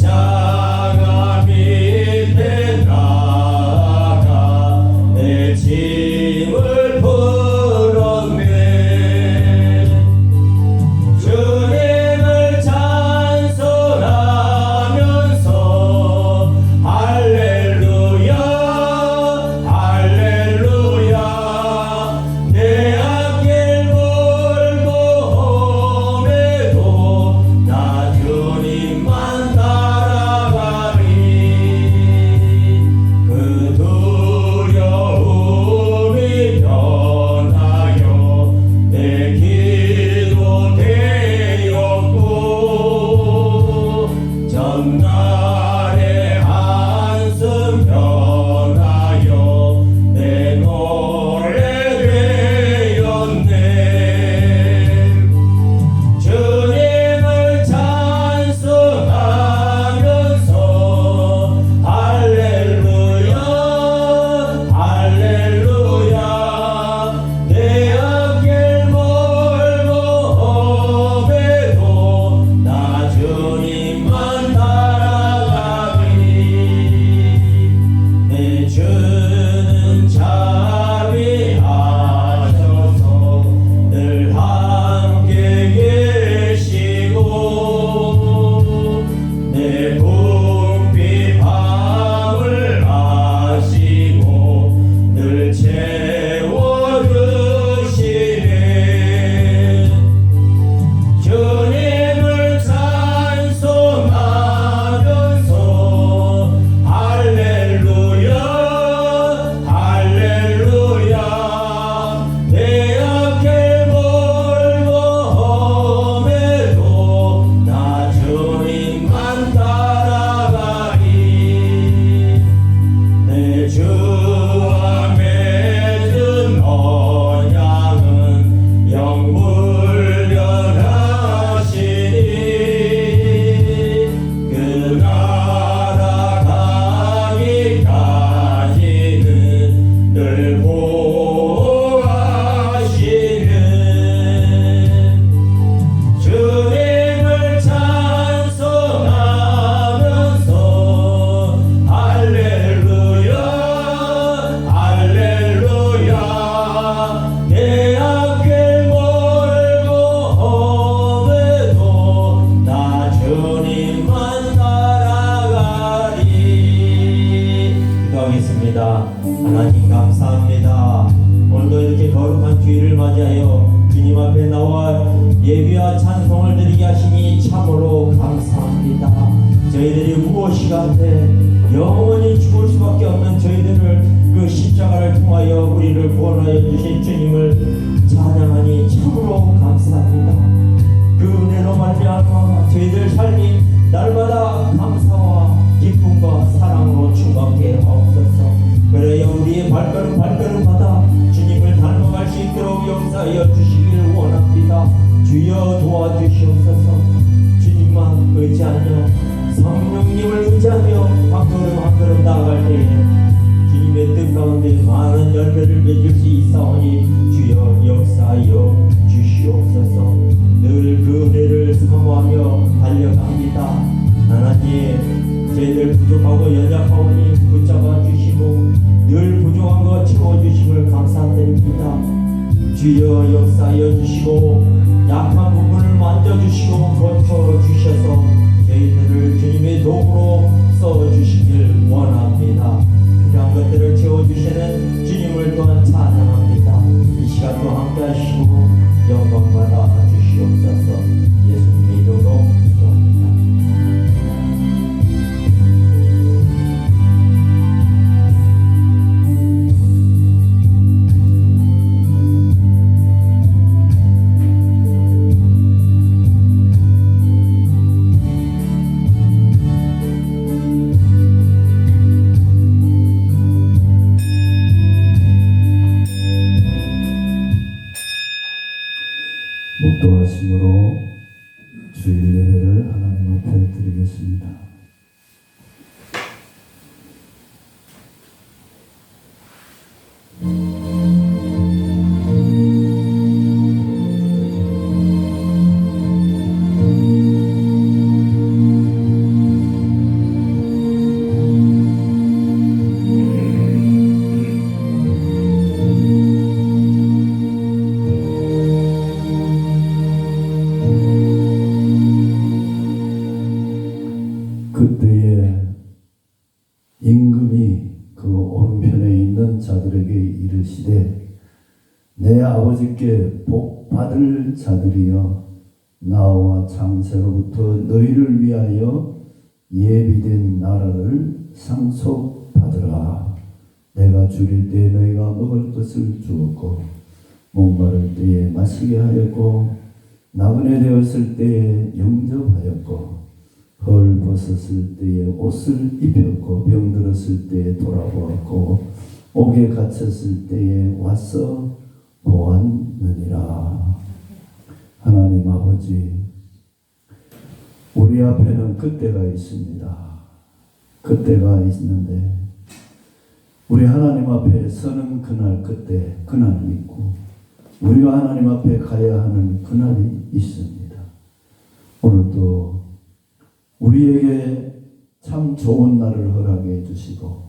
십자가 밑에 나가 내 짐을 풀었네. 주님을 찬송하면서 할렐루야 할렐루야. 내 앞길 멀고 험해도 나 주님만 따라가리. 그 두려움이 변하여 내 기도 되었고 전날의 한숨 변하여 내 노래 되었네. 주님을 찬송하면서 할렐루야 할렐루야. 내 앞길 멀고 험해도 나 주님만 따라가리. 내 주는 자비하셔서 늘 함께 계시고 내 궁핍 밤을 아시고 늘 채워주시네. 주님을 찬송하면서 할렐루야 할렐루야. 내 앞길 멀고 험해도 나 주님만 따라가리. 내 주와 맺은 언약은 영불변하시니 그 나라 가기까지는 늘 보호하시는. 주님을 찬송하면서 할렐루야 할렐루야. 내 앞길 멀고 험해도 나 주님만 따라가리. 기도하겠습니다. 하나님 감사합니다. 오늘도 이렇게 거룩한 주일을 맞이하여 주님 앞에 나와 예배와 찬송을 드리게 하시니 참으로 감사합니다. 저희들이 무엇이간데 영원히 죽을 수밖에 없는 저희들을 그 십자가를 통하여 우리를 구원하여 주신 주님을 찬양하니 참으로 감사합니다. 그 은혜로 말미암아 저희들 삶이 날마다 감사와 기쁨과 사랑으로 충만케 하옵소서. 그래야 우리의 발걸음마다 주님을 닮아갈 수 있도록 역사하여 주시길 원합니다. 주여 도와주시옵소서. 주님만 의지하며 성령님을 의지하며 한 걸음 나아갈 때에 주님의 뜻 가운데 많은 열매를 맺을 수 있사오니 주여 역사하여 주시옵소서. 늘 그 은혜를 사모하며 달려갑니다. 하나님 저희들 부족하고 연약하오니 붙잡아 주시고 늘 부족한 것 채워주심을 감사드립니다. 주여 역사하여 주시고 약한 부분을 만져주시고 고쳐주셔서 저희들을 주님의 도구로 써주시길 원합니다. 필요한 것들을 채워주시는 주님을 또한 찬양합니다. 이 시간도 함께 하시고 영광 받아 주시옵소서. 예수님의 이름으로 기도합니다. 그때에 임금이 그 오른편에 있는 자들에게 이르시되 내 아버지께 복 받을 자들이여 나와 창세로부터 너희를 위하여 예비된 나라를 상속받으라. 내가 줄일 때에 너희가 먹을 것을 주었고 목마를 때에 마시게 하였고 나그네 되었을 때에 영접하였고 헐 벗었을 때에 옷을 입혔고 병들었을 때에 돌아보았고 옥에 갇혔을 때에 와서 보았느니라. 하나님 아버지, 우리 앞에는 그때가 있습니다. 그때가 있는데 우리 하나님 앞에 서는 그날, 그때 그날이 있고 우리가 하나님 앞에 가야 하는 그날이 있습니다. 오늘도 우리에게 참 좋은 날을 허락해 주시고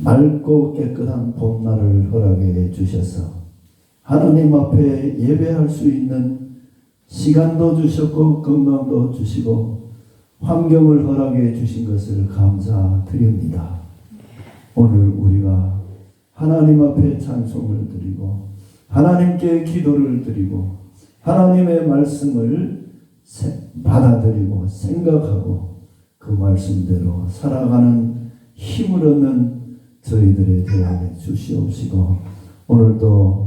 맑고 깨끗한 봄날을 허락해 주셔서 하나님 앞에 예배할 수 있는 시간도 주셨고 건강도 주시고 환경을 허락해 주신 것을 감사드립니다. 오늘 우리가 하나님 앞에 찬송을 드리고 하나님께 기도를 드리고 하나님의 말씀을 받아들이고 생각하고 그 말씀대로 살아가는 힘을 얻는 저희들의 되게 주시옵시고 오늘도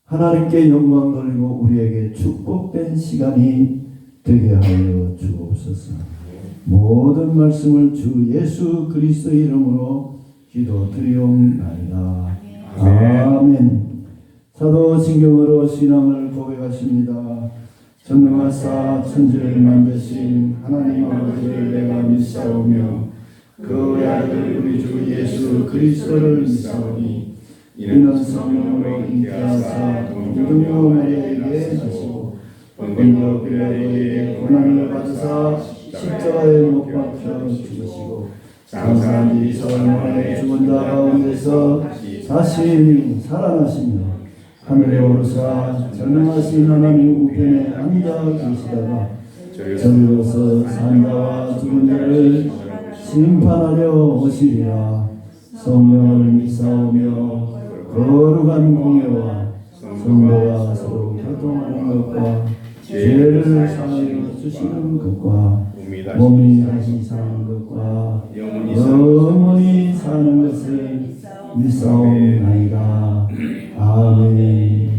하나님께 영광 돌리고 우리에게 축복된 시간이 되게 하여 주옵소서. 모든 말씀을 주 예수 그리스도의 이름으로 기도드리옵나이다. 아멘. 사도신경으로 신앙을 고백하십니다. 전능하사 천지를 만드신 하나님 아버지를 내가 믿사오며 그 아들 우리 주 예수 그리스도를 믿사오니 이는 성령으로 잉태하사 동정녀 마리아에게 나시고 본디오 빌라도에게 고난을 받으사 십자가에 못 박혀 죽으시고 장사한 지 사흘 만에 죽은 자 가운데서 다시 살아나시며 하늘에 오르사 전능하신 하나님 우편에 앉아 계시다가 저리로서 산자와 죽은 자를 심판하려 오시리라. 성령을 믿사오며 거룩한 공예와 성도가 서로 교통하는 것과 죄를 사하여 주시는 것과 몸이 다시 사는 것과 영원히 사는 것을 믿사옵나이다. 아멘.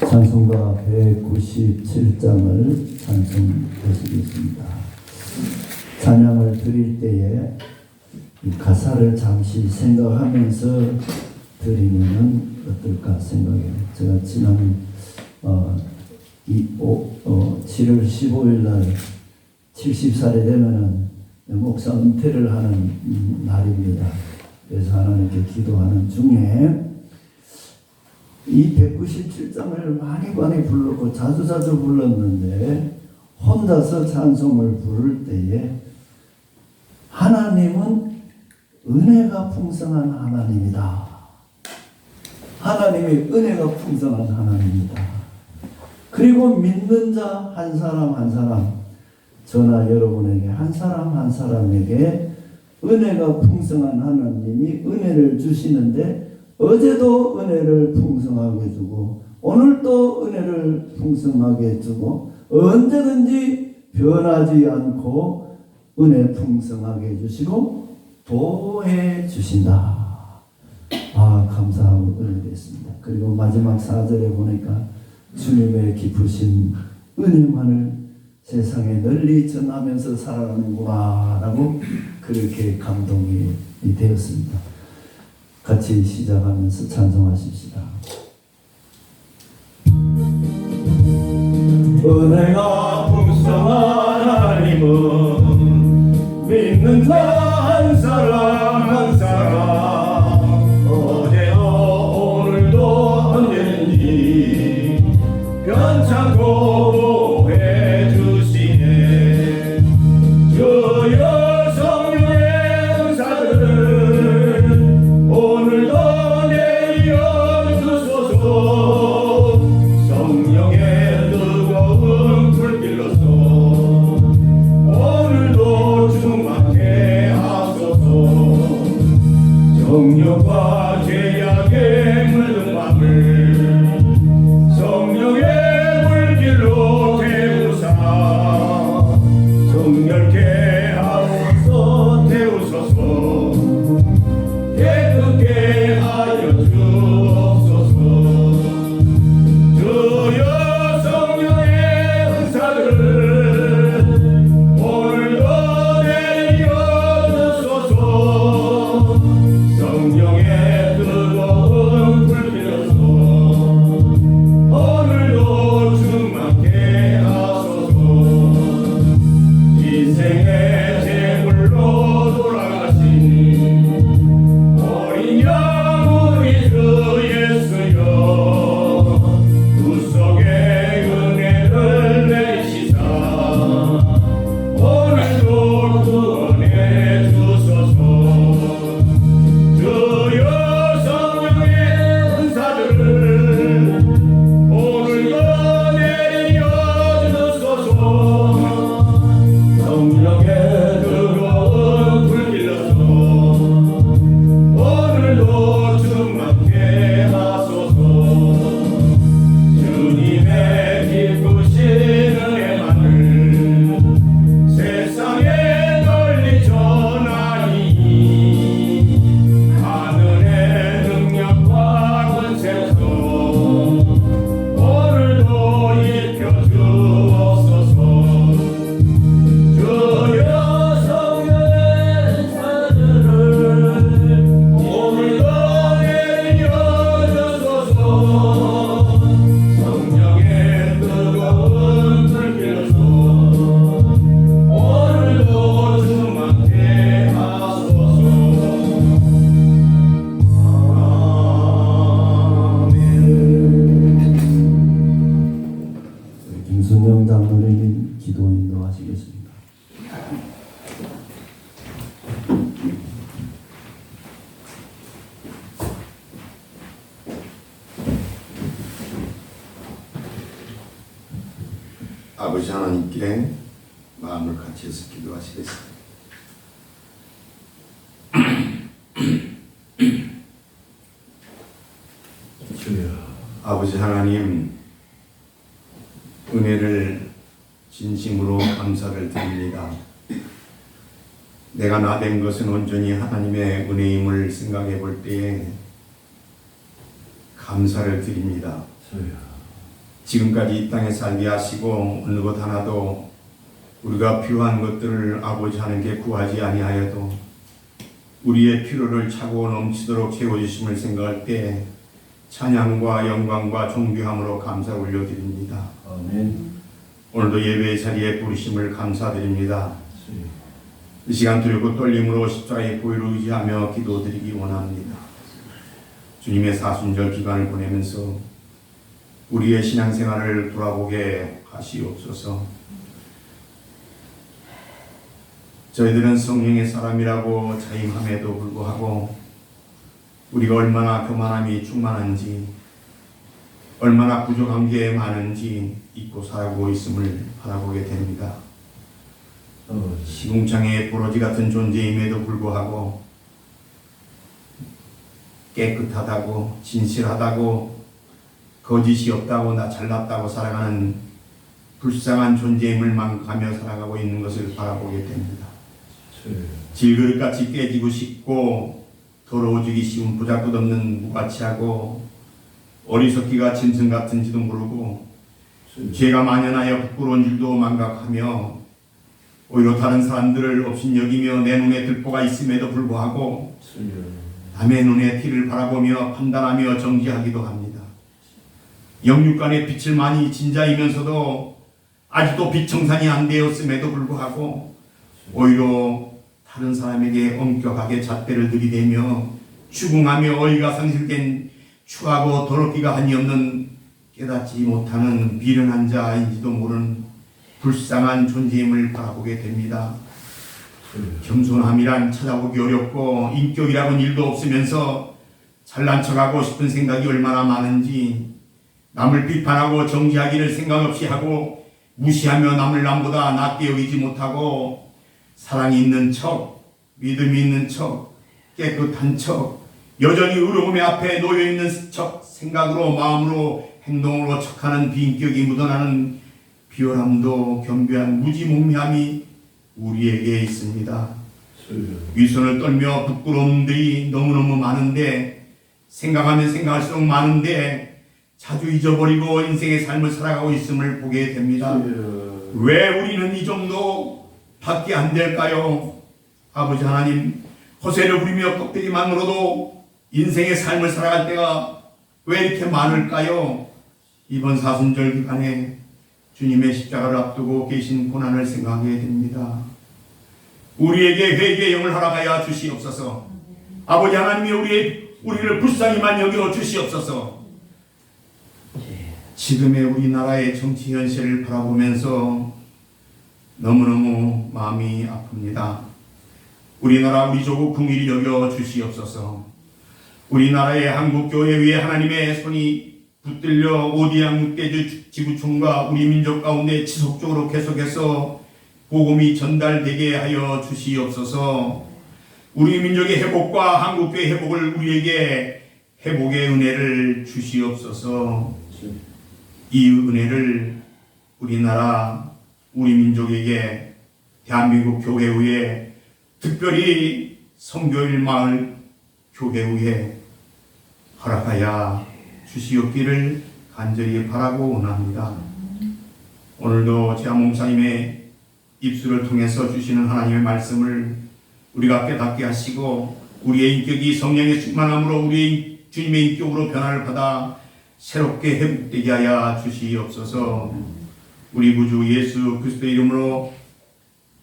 찬송가 197장을 찬송하시겠습니다. 찬양을 드릴 때에 이 가사를 잠시 생각하면서 드리면 어떨까 생각해요. 제가 지난 7월 15일 날 70살이 되면은 목사 은퇴를 하는 날입니다. 그래서 하나님께 기도하는 중에 이 197장을 많이 불렀고 자주 불렀는데 혼자서 찬송을 부를 때에 하나님은 은혜가 풍성한 하나님이다. 하나님의 은혜가 풍성한 하나님이다. 그리고 믿는 자 한 사람 한 사람, 저나 여러분에게 한 사람 한 사람에게 은혜가 풍성한 하나님이 은혜를 주시는데 어제도 은혜를 풍성하게 주고 오늘도 은혜를 풍성하게 주고 언제든지 변하지 않고 은혜 풍성하게 주시고 보호해 주신다. 아, 감사하고 은혜됐습니다. 그리고 마지막 4절에 보니까 주님의 깊으신 은혜만을 세상에 널리 전하면서 살아가는구나 라고 그렇게 감동이 되었습니다. 같이 시작하면서 찬송하십시다. 은혜가 풍성한 하나님은 믿는 자 한 사람 한 사람 어제도 오늘도 언제든지 변찮고 보호해 주시네. 주여 성령의 은사들을 오늘도 내려 주소서. 성령의 뜨거운 불 하여 주옵소서. 주여 성령의 은사를 오늘도 내려 주소서. 성령의 뜨거운 불 빌어서 오늘도 충만케 하소서. 인생의 제물로 돌아가신 어린 양 우리 주 예수여, 그 속에 은혜를 내리시사 오늘도 구원해 주소서. 주여 성령의 은사들을 오늘도 내려 주소서. 성령의 뜨거운 불 빌어서 오늘도 충만케 하소서. 주님의 기쁘신 은혜만을 세상에 널리 전하니 하늘의 능력과 권세로 오늘도 입혀 주옵소서. 주여 성령의 은사들을 오늘도 내려 주소서. 성령의 뜨거운 불 빌어서 오늘도 충만케 하소서. 아멘. 김순영 장로에게 기도 인도하시겠습니다. 아버지 하나님께 마음을 같이 해서 기도하시겠습니다. 아버지 하나님, 은혜를 진심으로 감사를 드립니다. 내가 나된 것은 온전히 하나님의 은혜임을 생각해 볼 때에 감사를 드립니다. 지금까지 이 땅에 살게 하시고 어느 것 하나도 우리가 필요한 것들을 아버지 하나님께 구하지 아니하여도 우리의 필요를 차고 넘치도록 채워주심을 생각할 때 찬양과 영광과 존귀함으로 감사 올려드립니다. 아멘. 오늘도 예배의 자리에 부르심을 감사드립니다. 이 시간 두렵고 떨림으로 십자가의 보혈을 의지하며 기도드리기 원합니다. 주님의 사순절 기간을 보내면서 우리의 신앙생활을 돌아보게 하시옵소서. 저희들은 성령의 사람이라고 자임함에도 불구하고 우리가 얼마나 교만함이 충만한지, 얼마나 부족한 게 많은지 잊고 살고 있음을 바라보게 됩니다. 시궁창의 보러지 같은 존재임에도 불구하고 깨끗하다고, 진실하다고, 거짓이 없다고, 나 잘났다고 살아가는 불쌍한 존재임을 망각하며 살아가고 있는 것을 바라보게 됩니다. 질그릇같이 깨지고 싶고 더러워지기 쉬운 보잘것없는 무가치하고 어리석기가 짐승 같은지도 모르고 죄가 만연하여 부끄러운 줄도 망각하며 오히려 다른 사람들을 업신여기며 내 눈에 들보가 있음에도 불구하고 남의 눈에 티를 바라보며 판단하며 정지하기도 합니다. 영육간의 빛을 많이 진자이면서도 아직도 빛 청산이 안 되었음에도 불구하고 오히려 다른 사람에게 엄격하게 잣대를 들이대며 추궁하며 어이가 상실된 추하고 더럽기가 한이 없는 깨닫지 못하는 미련한 자인지도 모르는 불쌍한 존재임을 바라보게 됩니다. 겸손함이란 찾아보기 어렵고 인격이라고는 일도 없으면서 잘난 척하고 싶은 생각이 얼마나 많은지 남을 비판하고 정지하기를 생각 없이 하고 무시하며 남을 남보다 낫게 여기지 못하고 사랑이 있는 척, 믿음이 있는 척, 깨끗한 척, 여전히 의로움의 앞에 놓여있는 척, 생각으로 마음으로 행동으로 척하는 비인격이 묻어나는 비열함도 겸비한 무지몽매함이 우리에게 있습니다. 위선을 떨며 부끄러움들이 너무너무 많은데 생각하면 생각할수록 많은데 자주 잊어버리고 인생의 삶을 살아가고 있음을 보게 됩니다. 왜 우리는 이 정도 밖에 안 될까요? 아버지 하나님, 호세를 부리며 껍데기만으로도 인생의 삶을 살아갈 때가 왜 이렇게 많을까요? 이번 사순절 기간에 주님의 십자가를 앞두고 계신 고난을 생각하게 됩니다. 우리에게 회개의 영을 허락하여 주시옵소서. 아버지 하나님이 우리를 불쌍히만 여겨 주시옵소서. 지금의 우리나라의 정치 현실을 바라보면서 너무너무 마음이 아픕니다. 우리나라 우리 조국 긍휼히 여겨 주시옵소서. 우리나라의 한국교회 위에 하나님의 손이 붙들려 오디양 6대 지구촌과 우리 민족 가운데 지속적으로 계속해서 복음이 전달되게 하여 주시옵소서. 우리 민족의 회복과 한국교회 회복을 우리에게 회복의 은혜를 주시옵소서. 이 은혜를 우리나라 우리 민족에게 대한민국 교회의회 특별히 성교일 마을 교회의회 허락하여 주시옵기를 간절히 바라고 원합니다. 오늘도 제한 목사님의 입술을 통해서 주시는 하나님의 말씀을 우리가 깨닫게 하시고 우리의 인격이 성령의 충만함으로 우리 주님의 인격으로 변화를 받아 새롭게 회복되게 하여 주시옵소서. 우리 구주 예수 그리스도의 이름으로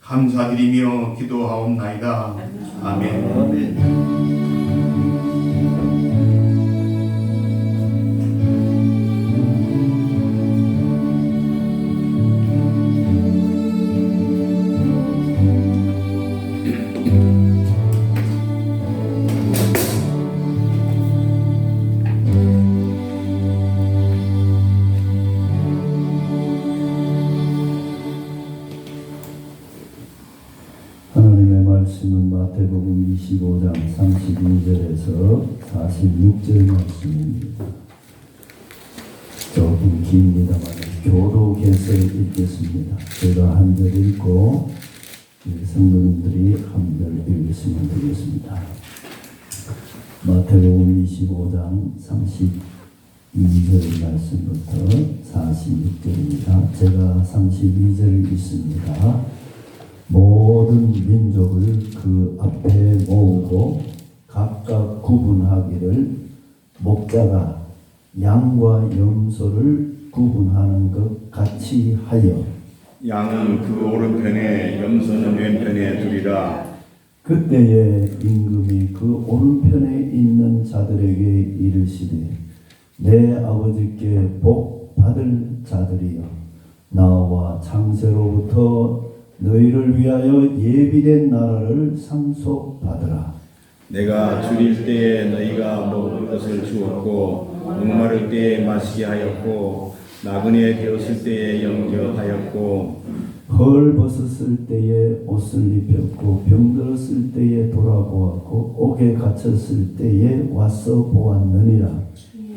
감사드리며 기도하옵나이다. 아멘. 하나님의 말씀은 마태복음 25장 32절에서 46절 말씀입니다. 조금 깁니다만 교독해서 읽겠습니다. 제가 한 절 읽고 성도님들이 한 절 읽으시면 되겠습니다. 마태복음 25장 32절 말씀부터 46절입니다. 제가 32절 읽습니다. 모든 민족을 그 앞에 모으고 각각 구분하기를 목자가 양과 염소를 구분하는 것 같이 하여 양은 그 오른편에 염소는 왼편에 두리라. 그때에 임금이 그 오른편에 있는 자들에게 이르시되 내 아버지께 복 받을 자들이여 나와 창세로부터 너희를 위하여 예비된 나라를 상속받으라. 내가 줄일 때에 너희가 먹을 것을 주었고 목마를 때에 마시게 하였고 나그네 되었을 때에 영접하였고 헐 벗었을 때에 옷을 입혔고 병들었을 때에 돌아보았고 옥에 갇혔을 때에 와서 보았느니라.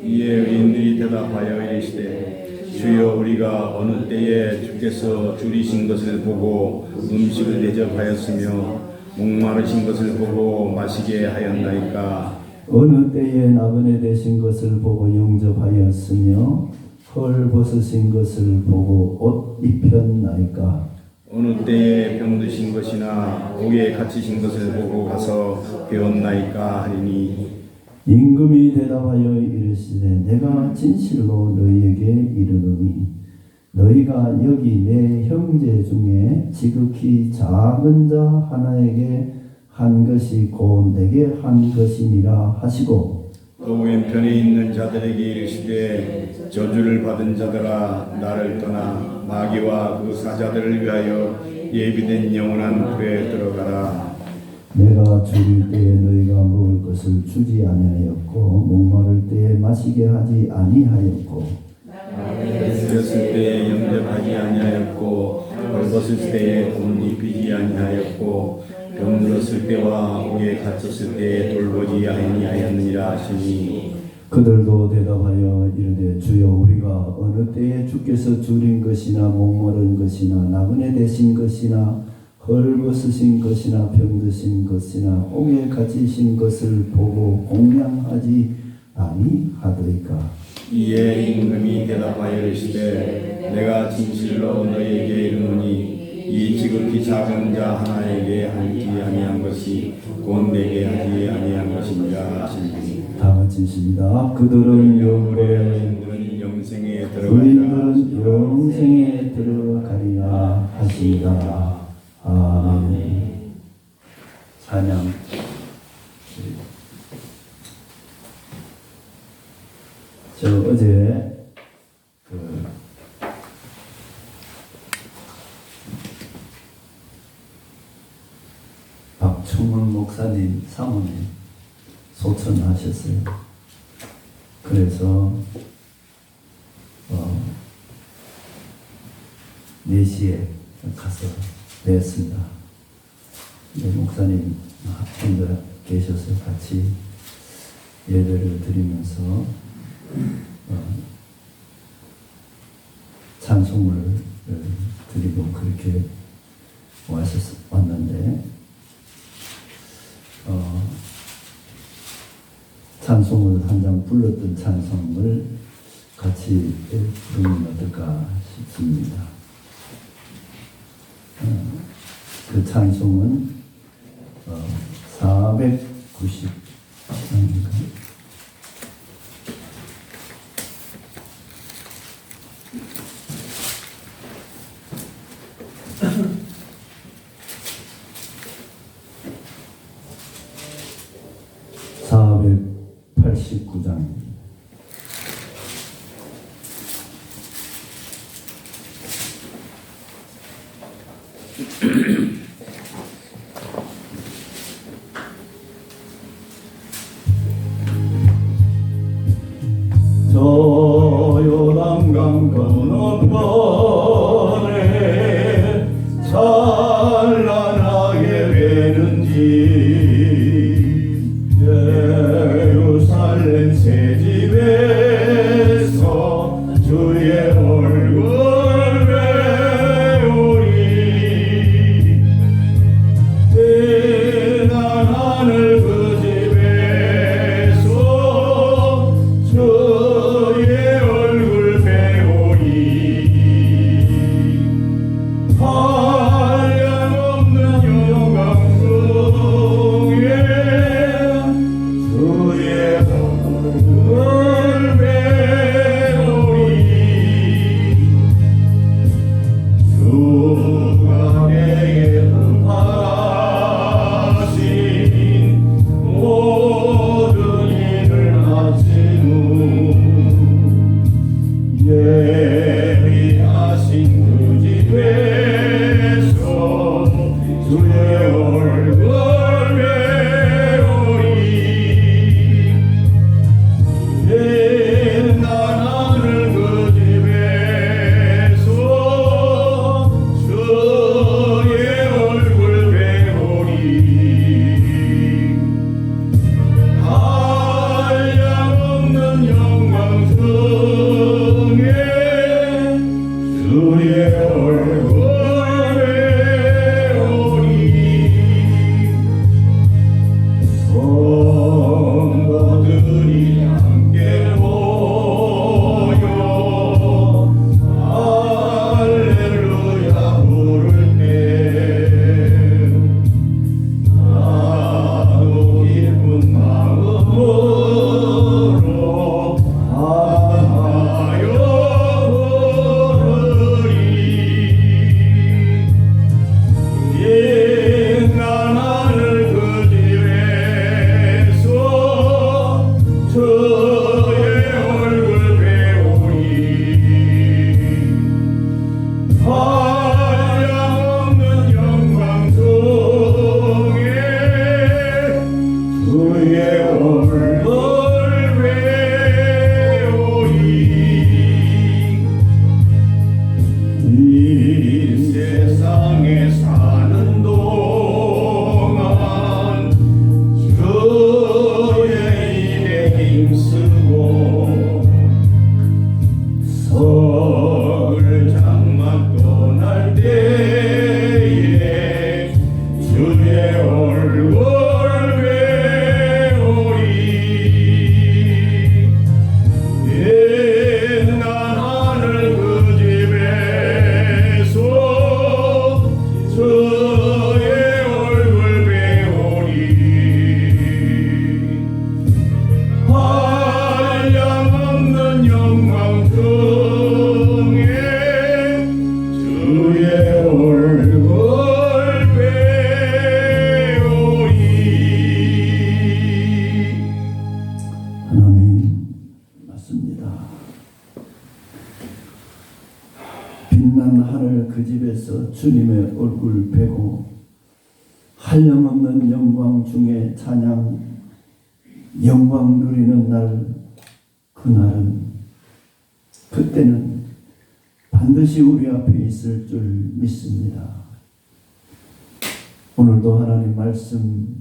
이에 의인들이 대답하여 이르시되 주여 우리가 어느 때에 주께서 줄이신 것을 보고 음식을 대접하였으며 목마르신 것을 보고 마시게 하였나이까. 어느 때에 나그네 되신 것을 보고 영접하였으며 헐 벗으신 것을 보고 옷 입혔나이까. 어느 때에 병드신 것이나 옥에 갇히신 것을 보고 가서 배웠나이까 하리니. 임금이 대답하여 이르시되 내가 진실로 너희에게 이르노니 너희가 여기 내 형제 중에 지극히 작은 자 하나에게 한 것이 곧 내게 한 것이니라 하시고 또 왼편에 있는 자들에게 이르시되 저주를 받은 자들아 나를 떠나 마귀와 그 사자들을 위하여 예비된 영원한 불에 들어가라. 내가 줄일 때에 너희가 먹을 것을 주지 아니하였고 목마를 때에 마시게 하지 아니하였고 되었을 때에 영접하지 아니하였고 벌벗을 때에 옷 입히지 아니하였고 병들었을 때와 옥에 갇혔을 때에 돌보지 아니하였느니라 하시니. 그들도 대답하여 이르되 주여 우리가 어느 때에 주께서 줄인 것이나 목마른 것이나 나그네 되신 것이나 헐벗으신 것이나 병드신 것이나 옥에 갇히신 것을 보고 공양하지 아니하더이까. 이에 임금이 대답하여 이르시되 내가 진실로 너희에게 이르노니 이 지극히 작은 자 하나에게 하지 아니한 것이 곧 내게 하지 아니한 것이니라 하시니 다 마치십니다. 그들은 영원에 의인들은 영생에 들어가리라. 의인들은 영생에 들어가리라 하시니라. 아멘. 찬양. 저 어제 박충훈 목사님 사모님 소천하셨어요. 그래서 4시에 가서 뵀습니다. 목사님 혼자 계셔서 같이 예배를 드리면서 찬송을 드리고 그렇게 왔는데 찬송을 한 장 불렀던 찬송을 같이 부르면 어떨까 싶습니다. 그 찬송은 490장인가요? (489장입니다) 저 요단강 건너편에 찬란하게 되는지 예루살렘 새 집에서 주의 얼굴 배우리 대단 하늘 그 집에서 주의 얼굴 배우리 한량없는 영광 속에 주의 얼굴 배우리 주가 내게 응하신 모든 일을 하시는 예비하신 그 집에서 주의 얼굴 배우리 옛날 하늘 그 집에서 주의 얼굴 배우리 한량없는 영광 중에 주의 얼굴 배우리 성도들이 함께 모여 할렐루야 부를 때 나도 기쁜 마음으로 하여 부르리 옛날 하늘 그 집에서 주의 얼굴 배우리 한량없는 영광 속에 주의 얼굴 배우리 이 세상에 사는 동안 주의 일에 힘쓰고 서울 장막 떠날 때에 주의 얼굴 배우리 그의 얼굴 배우리 한량없는 영광 중에 주의 얼굴 배우리. 하나님 맞습니다. 빛난 하늘 그 집에서 주님의 얼굴 뵈고 한량없는 영광 중에 찬양 영광 누리는 날, 그날은 그때는 반드시 우리 앞에 있을 줄 믿습니다. 오늘도 하나님 말씀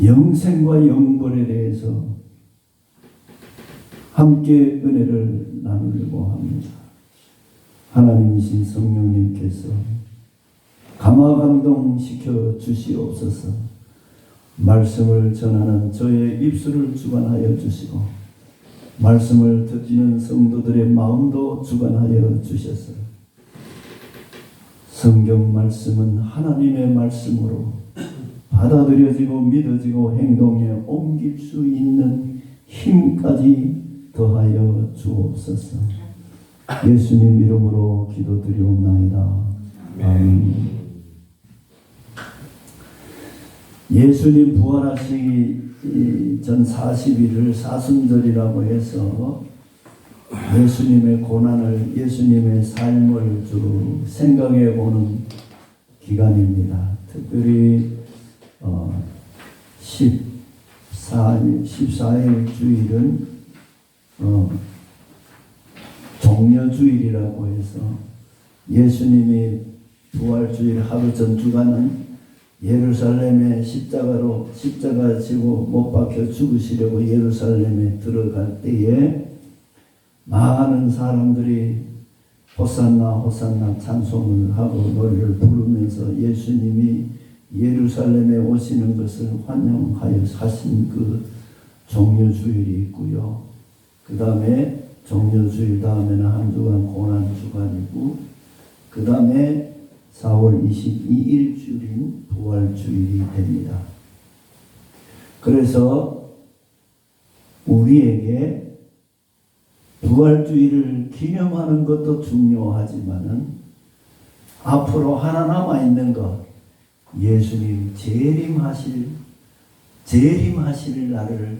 영생과 영벌에 대해서 함께 은혜를 나누려고 합니다. 하나님이신 성령님께서 감화감동시켜 주시옵소서. 말씀을 전하는 저의 입술을 주관하여 주시고 말씀을 듣는 성도들의 마음도 주관하여 주셔서 성경 말씀은 하나님의 말씀으로 받아들여지고 믿어지고 행동에 옮길 수 있는 힘까지 더하여 주옵소서. 예수님 이름으로 기도드리옵나이다. 아멘. 예수님 부활하시기 전 40일을 사순절이라고 해서 예수님의 고난을, 예수님의 삶을 주로 생각해 보는 기간입니다. 특별히 14일 주일은 종려주일이라고 해서 예수님이 부활주일 하루 전 주간은 예루살렘에 십자가 지고 못 박혀 죽으시려고 예루살렘에 들어갈 때에 많은 사람들이 호산나 호산나 찬송을 하고 노래를 부르면서 예수님이 예루살렘에 오시는 것을 환영하여 하신 그 종려주일이 있고요. 그 다음에 종려주일 다음에는 한 주간 고난주간이고 그 다음에 4월 22일 주일인 부활주일이 됩니다. 그래서 우리에게 부활주일을 기념하는 것도 중요하지만은 앞으로 하나 남아있는 것, 예수님 재림하실 날을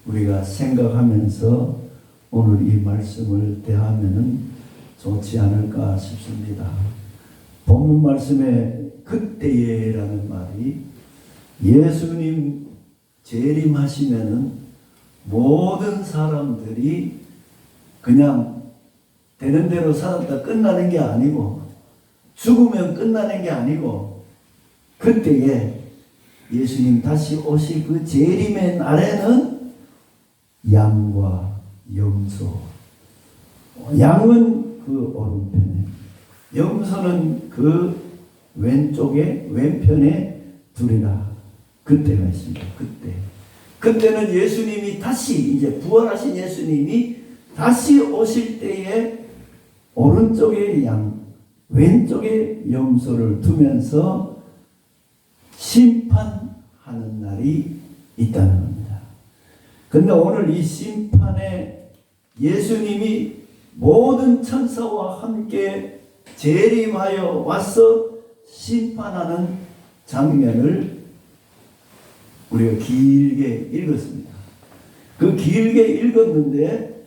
우리가 생각하면서 오늘 이 말씀을 대하면은 좋지 않을까 싶습니다. 본문 말씀에 그때에라는 말이 예수님 재림하시면은 모든 사람들이 그냥 되는 대로 살았다 끝나는 게 아니고 죽으면 끝나는 게 아니고 그때에 예수님 다시 오실 그 재림의 날에는 양과 염소, 양은 그 오른편에, 염소는 그 왼쪽에 왼편에 두리라. 그때가 있습니다. 그때는 예수님이 다시 이제 부활하신 예수님이 다시 오실 때에 오른쪽에 양, 왼쪽에 염소를 두면서 심판하는 날이 있다는 겁니다. 근데 오늘 이 심판에 예수님이 모든 천사와 함께 재림하여 와서 심판하는 장면을 우리가 길게 읽었습니다. 그 길게 읽었는데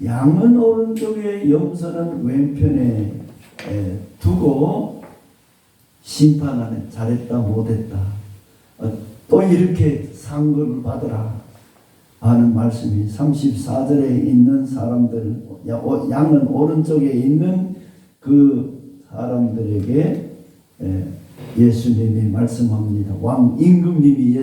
양은 오른쪽에 염소는 왼편에 두고 심판하는, 잘했다 못했다 또 이렇게 상급을 받으라 하는 말씀이 34절에 있는 사람들, 양은 오른쪽에 있는 그 사람들에게 예수님이 말씀합니다. 왕 임금님이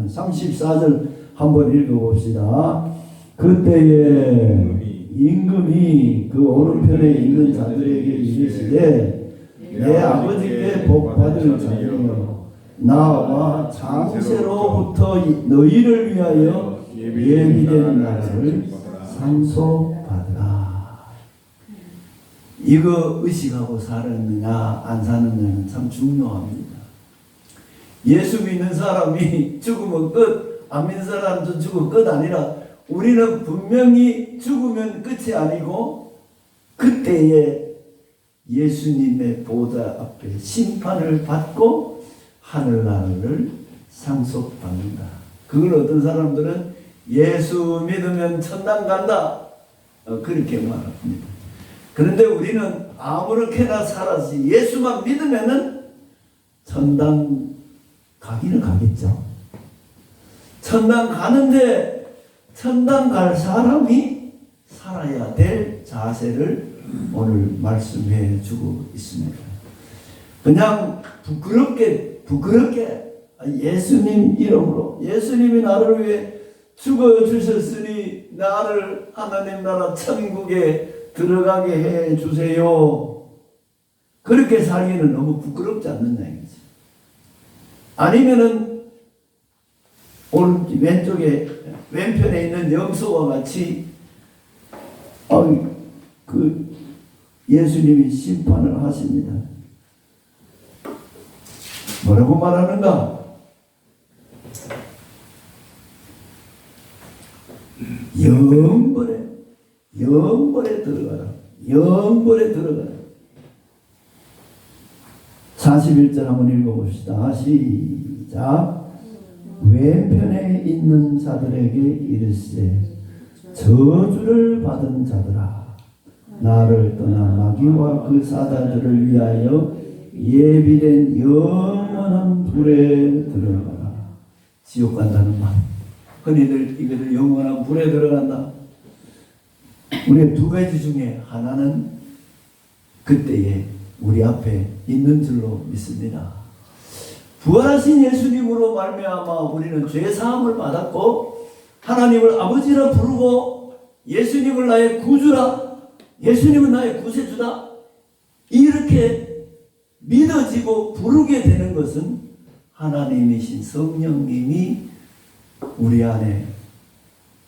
34절 한번 읽어봅시다. 그때에 임금이 그 오른편에 있는 자들에게 이르시되 내 아버지께 복받을 자녀여 나와 장세로부터 너희를 위하여 예비된 나라를 상속받으라. 이거 의식하고 살았느냐 안 사느냐는 참 중요합니다. 예수 믿는 사람이 죽으면 끝, 안 믿는 사람도 죽으면 끝 아니라 우리는 분명히 죽으면 끝이 아니고 그때에 예수님의 보좌 앞에 심판을 받고 하늘나라를 상속받는다. 그걸 어떤 사람들은 예수 믿으면 천당 간다 그렇게 말합니다. 그런데 우리는 아무렇게나 살아서 예수만 믿으면은 천당 가기는 가겠죠. 천당 가는데 천당 갈 사람이 살아야 될 자세를 오늘 말씀해 주고 있습니다. 그냥 부끄럽게 예수님 이름으로 예수님이 나를 위해 죽어 주셨으니 나를 하나님 나라 천국에 들어가게 해 주세요. 그렇게 살기는 너무 부끄럽지 않느냐 이거지. 아니면은 오른 왼쪽에 왼편에 있는 염소와 같이 그 예수님이 심판을 하십니다. 뭐라고 말하는가? 영벌에 들어가라. 영벌에 들어가라. 41절 한번 읽어봅시다. 시작. 왼편에 있는 자들에게 이르시되 저주를 받은 자들아 나를 떠나 마귀와 그 사자들을 위하여 예비된 영원한 불에 들어가라. 지옥 간다는 말. 흔히들 이것을 영원한 불에 들어간다. 우리의 두 가지 중에 하나는 그때에 우리 앞에 있는 줄로 믿습니다. 부활하신 예수님으로 말미암아 우리는 죄 사함을 받았고 하나님을 아버지라 부르고 예수님을 나의 구주라, 예수님은 나의 구세주다 이렇게 믿어지고 부르게 되는 것은 하나님이신 성령님이 우리 안에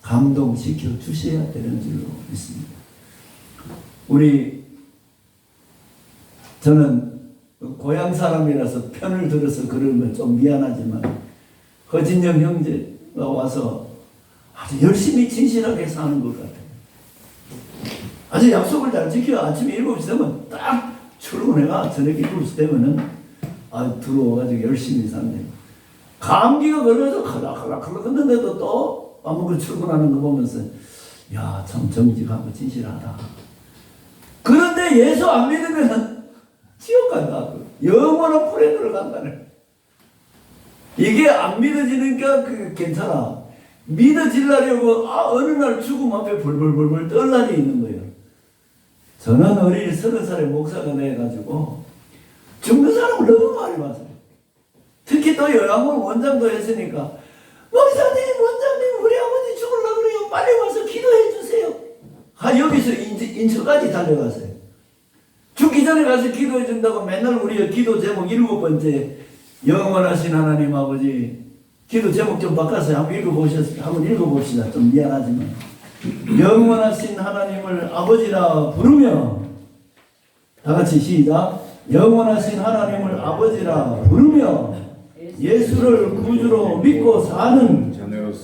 감동시켜 주셔야 되는 줄로 믿습니다. 저는 고향 사람이라서 편을 들어서 그러면 좀 미안하지만 허진영 형제가 와서 아주 열심히 진실하게 사는 것 같아요. 아주 약속을 잘 지켜. 아침에 7시 되면 딱 출근해가 저녁에 7시 되면은 들어와가지고 열심히 산대요. 감기가 걸려서 칼락칼락 했는데도 또 아무것도 출근하는 거 보면서 야, 참 정직하고 진실하다. 그런데 예수 안 믿으면 지옥 간다. 영원한 불에 들어간다네. 이게 안 믿어지니까 괜찮아. 믿어지려고 어느 날 죽음 앞에 벌벌벌벌 떨 날이 있는 거예요. 저는 어린 30살의 목사가 돼가지고 죽는 사람을 너무 많이 봤어요. 특히 또 요양원 원장도 했으니까 목사님, 원장님 우리 아버지 죽으려고 그래요. 빨리 와서 기도해 주세요. 여기서 인천까지 달려갔어요. 죽기 전에 가서 기도해 준다고 맨날 우리가 기도 제목 7번째 영원하신 하나님 아버지 기도 제목 좀 바꿨어요. 한번 읽어봅시다. 좀 미안하지만 영원하신 하나님을 아버지라 부르며 다 같이 시작. 영원하신 하나님을 아버지라 부르며 예수를 구주로 믿고 사는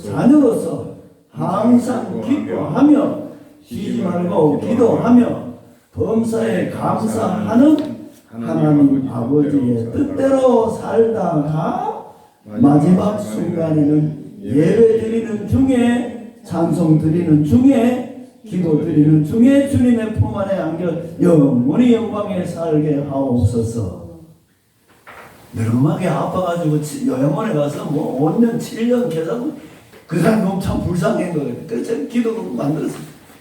자녀로서 항상 기뻐하며 쉬지 말고 기도하며 범사에 감사하는 하나님 아버지의 뜻대로 살다가 마지막 순간에는 예배 드리는 중에 찬송 드리는 중에 기도 드리는 중에 주님의 품 안에 안겨 영원히 영광에 살게 하옵소서. 늙음하게 아파가지고 요양원에 가서 5년 7년 계속 그 사람 너무 참 불쌍한 거예요. 그래서 기도국 만들었어요.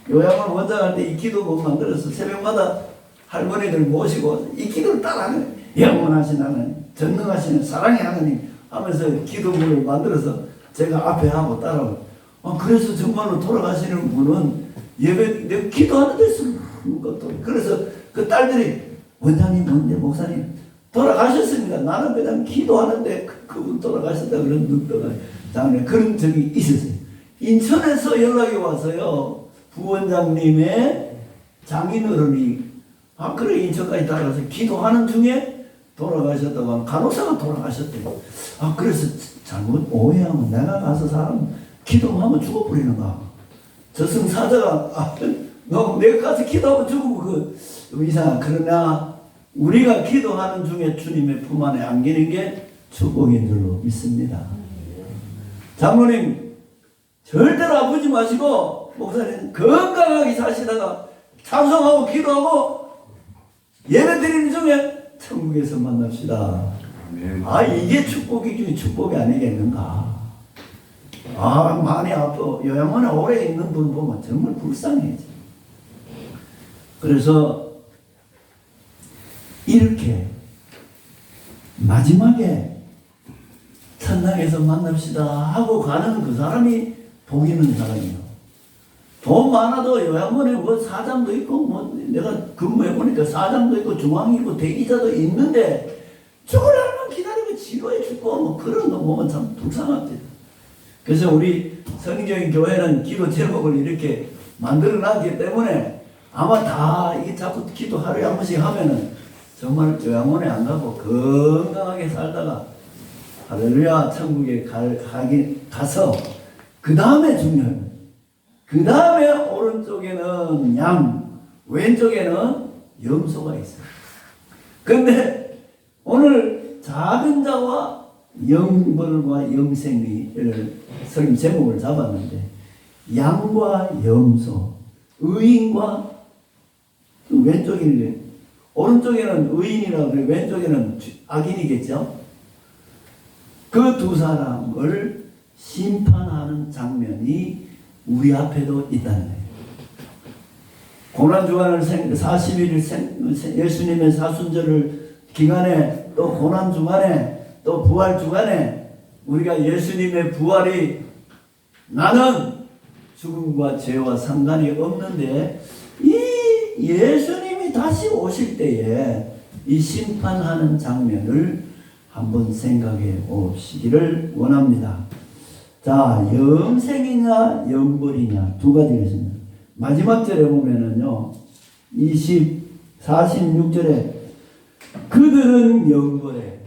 요양원 원장할 때 이 기도국 만들어서 새벽마다 할머니들 모시고 이 기도를 따라하는 영원하신 하나님, 전능하신 사랑의 하나님 하면서 기도문을 만들어서 제가 앞에 하고 따라오고 그래서 정말로 돌아가시는 분은 예배 기도하는 데 쓰는 것도 그래서 그 딸들이 원장님 뭔데 목사님 돌아가셨습니다. 나는 그냥 기도하는데 그분 돌아가셨다 그런 늑대가 장래 그런 적이 있었어요. 인천에서 연락이 와서요. 부원장님의 장인어른이 그래 인천까지 따라가서 기도하는 중에 돌아가셨다고 간호사가 돌아가셨대요. 그래서 잘못 오해하면 내가 가서 사람 기도하면 죽어버리는가. 저승사자가 너 내가 가서 기도하면 죽으면 이상한. 그러나 우리가 기도하는 중에 주님의 품 안에 안기는 게 축복인 줄로 믿습니다. 장로님 절대로 아프지 마시고 목사님 건강하게 사시다가 찬송하고 기도하고 예배 드리는 중에 천국에서 만납시다. 이게 축복이지 축복이 아니겠는가. 많이 아파 요양원에 오래 있는 분 보면 정말 불쌍해져. 그래서 이렇게 마지막에 천당에서 만납시다 하고 가는 그 사람이 복 있는 사람이에요. 돈 많아도 요양원에 뭐 사장도 있고 뭐 내가 근무해 보니까 사장도 있고 중앙이 있고 대기자도 있는데 죽을 날만 기다리고 지루해 죽고 뭐 그런 거 보면 참 불쌍합니다. 그래서 우리 성경적인 교회는 기도 제목을 이렇게 만들어 놨기 때문에 아마 다 이게 자꾸 기도 하루에 한 번씩 하면은 정말 요양원에 안 가고 건강하게 살다가 할렐루야 천국에 가서 그 다음에 중요한 그 다음에 오른쪽에는 양 왼쪽에는 염소가 있어요. 근데 오늘 작은 자와 영벌과 영생이를 성경 제목을 잡았는데 양과 염소 의인과 왼쪽에는 오른쪽에는 의인이라고 그래 왼쪽에는 악인이겠죠. 그 두 사람을 심판하는 장면이 우리 앞에도 있다는 거예요. 고난주간을 40일 예수님의 사순절을 기간에 또 고난주간에 또 부활주간에 우리가 예수님의 부활이 나는 죽음과 죄와 상관이 없는데 이 예수님이 다시 오실 때에 이 심판하는 장면을 한번 생각해 보시기를 원합니다. 자, 영생이냐 영벌이냐 두 가지가 있습니다. 마지막 절에 보면은요 46절에 그들은 영벌에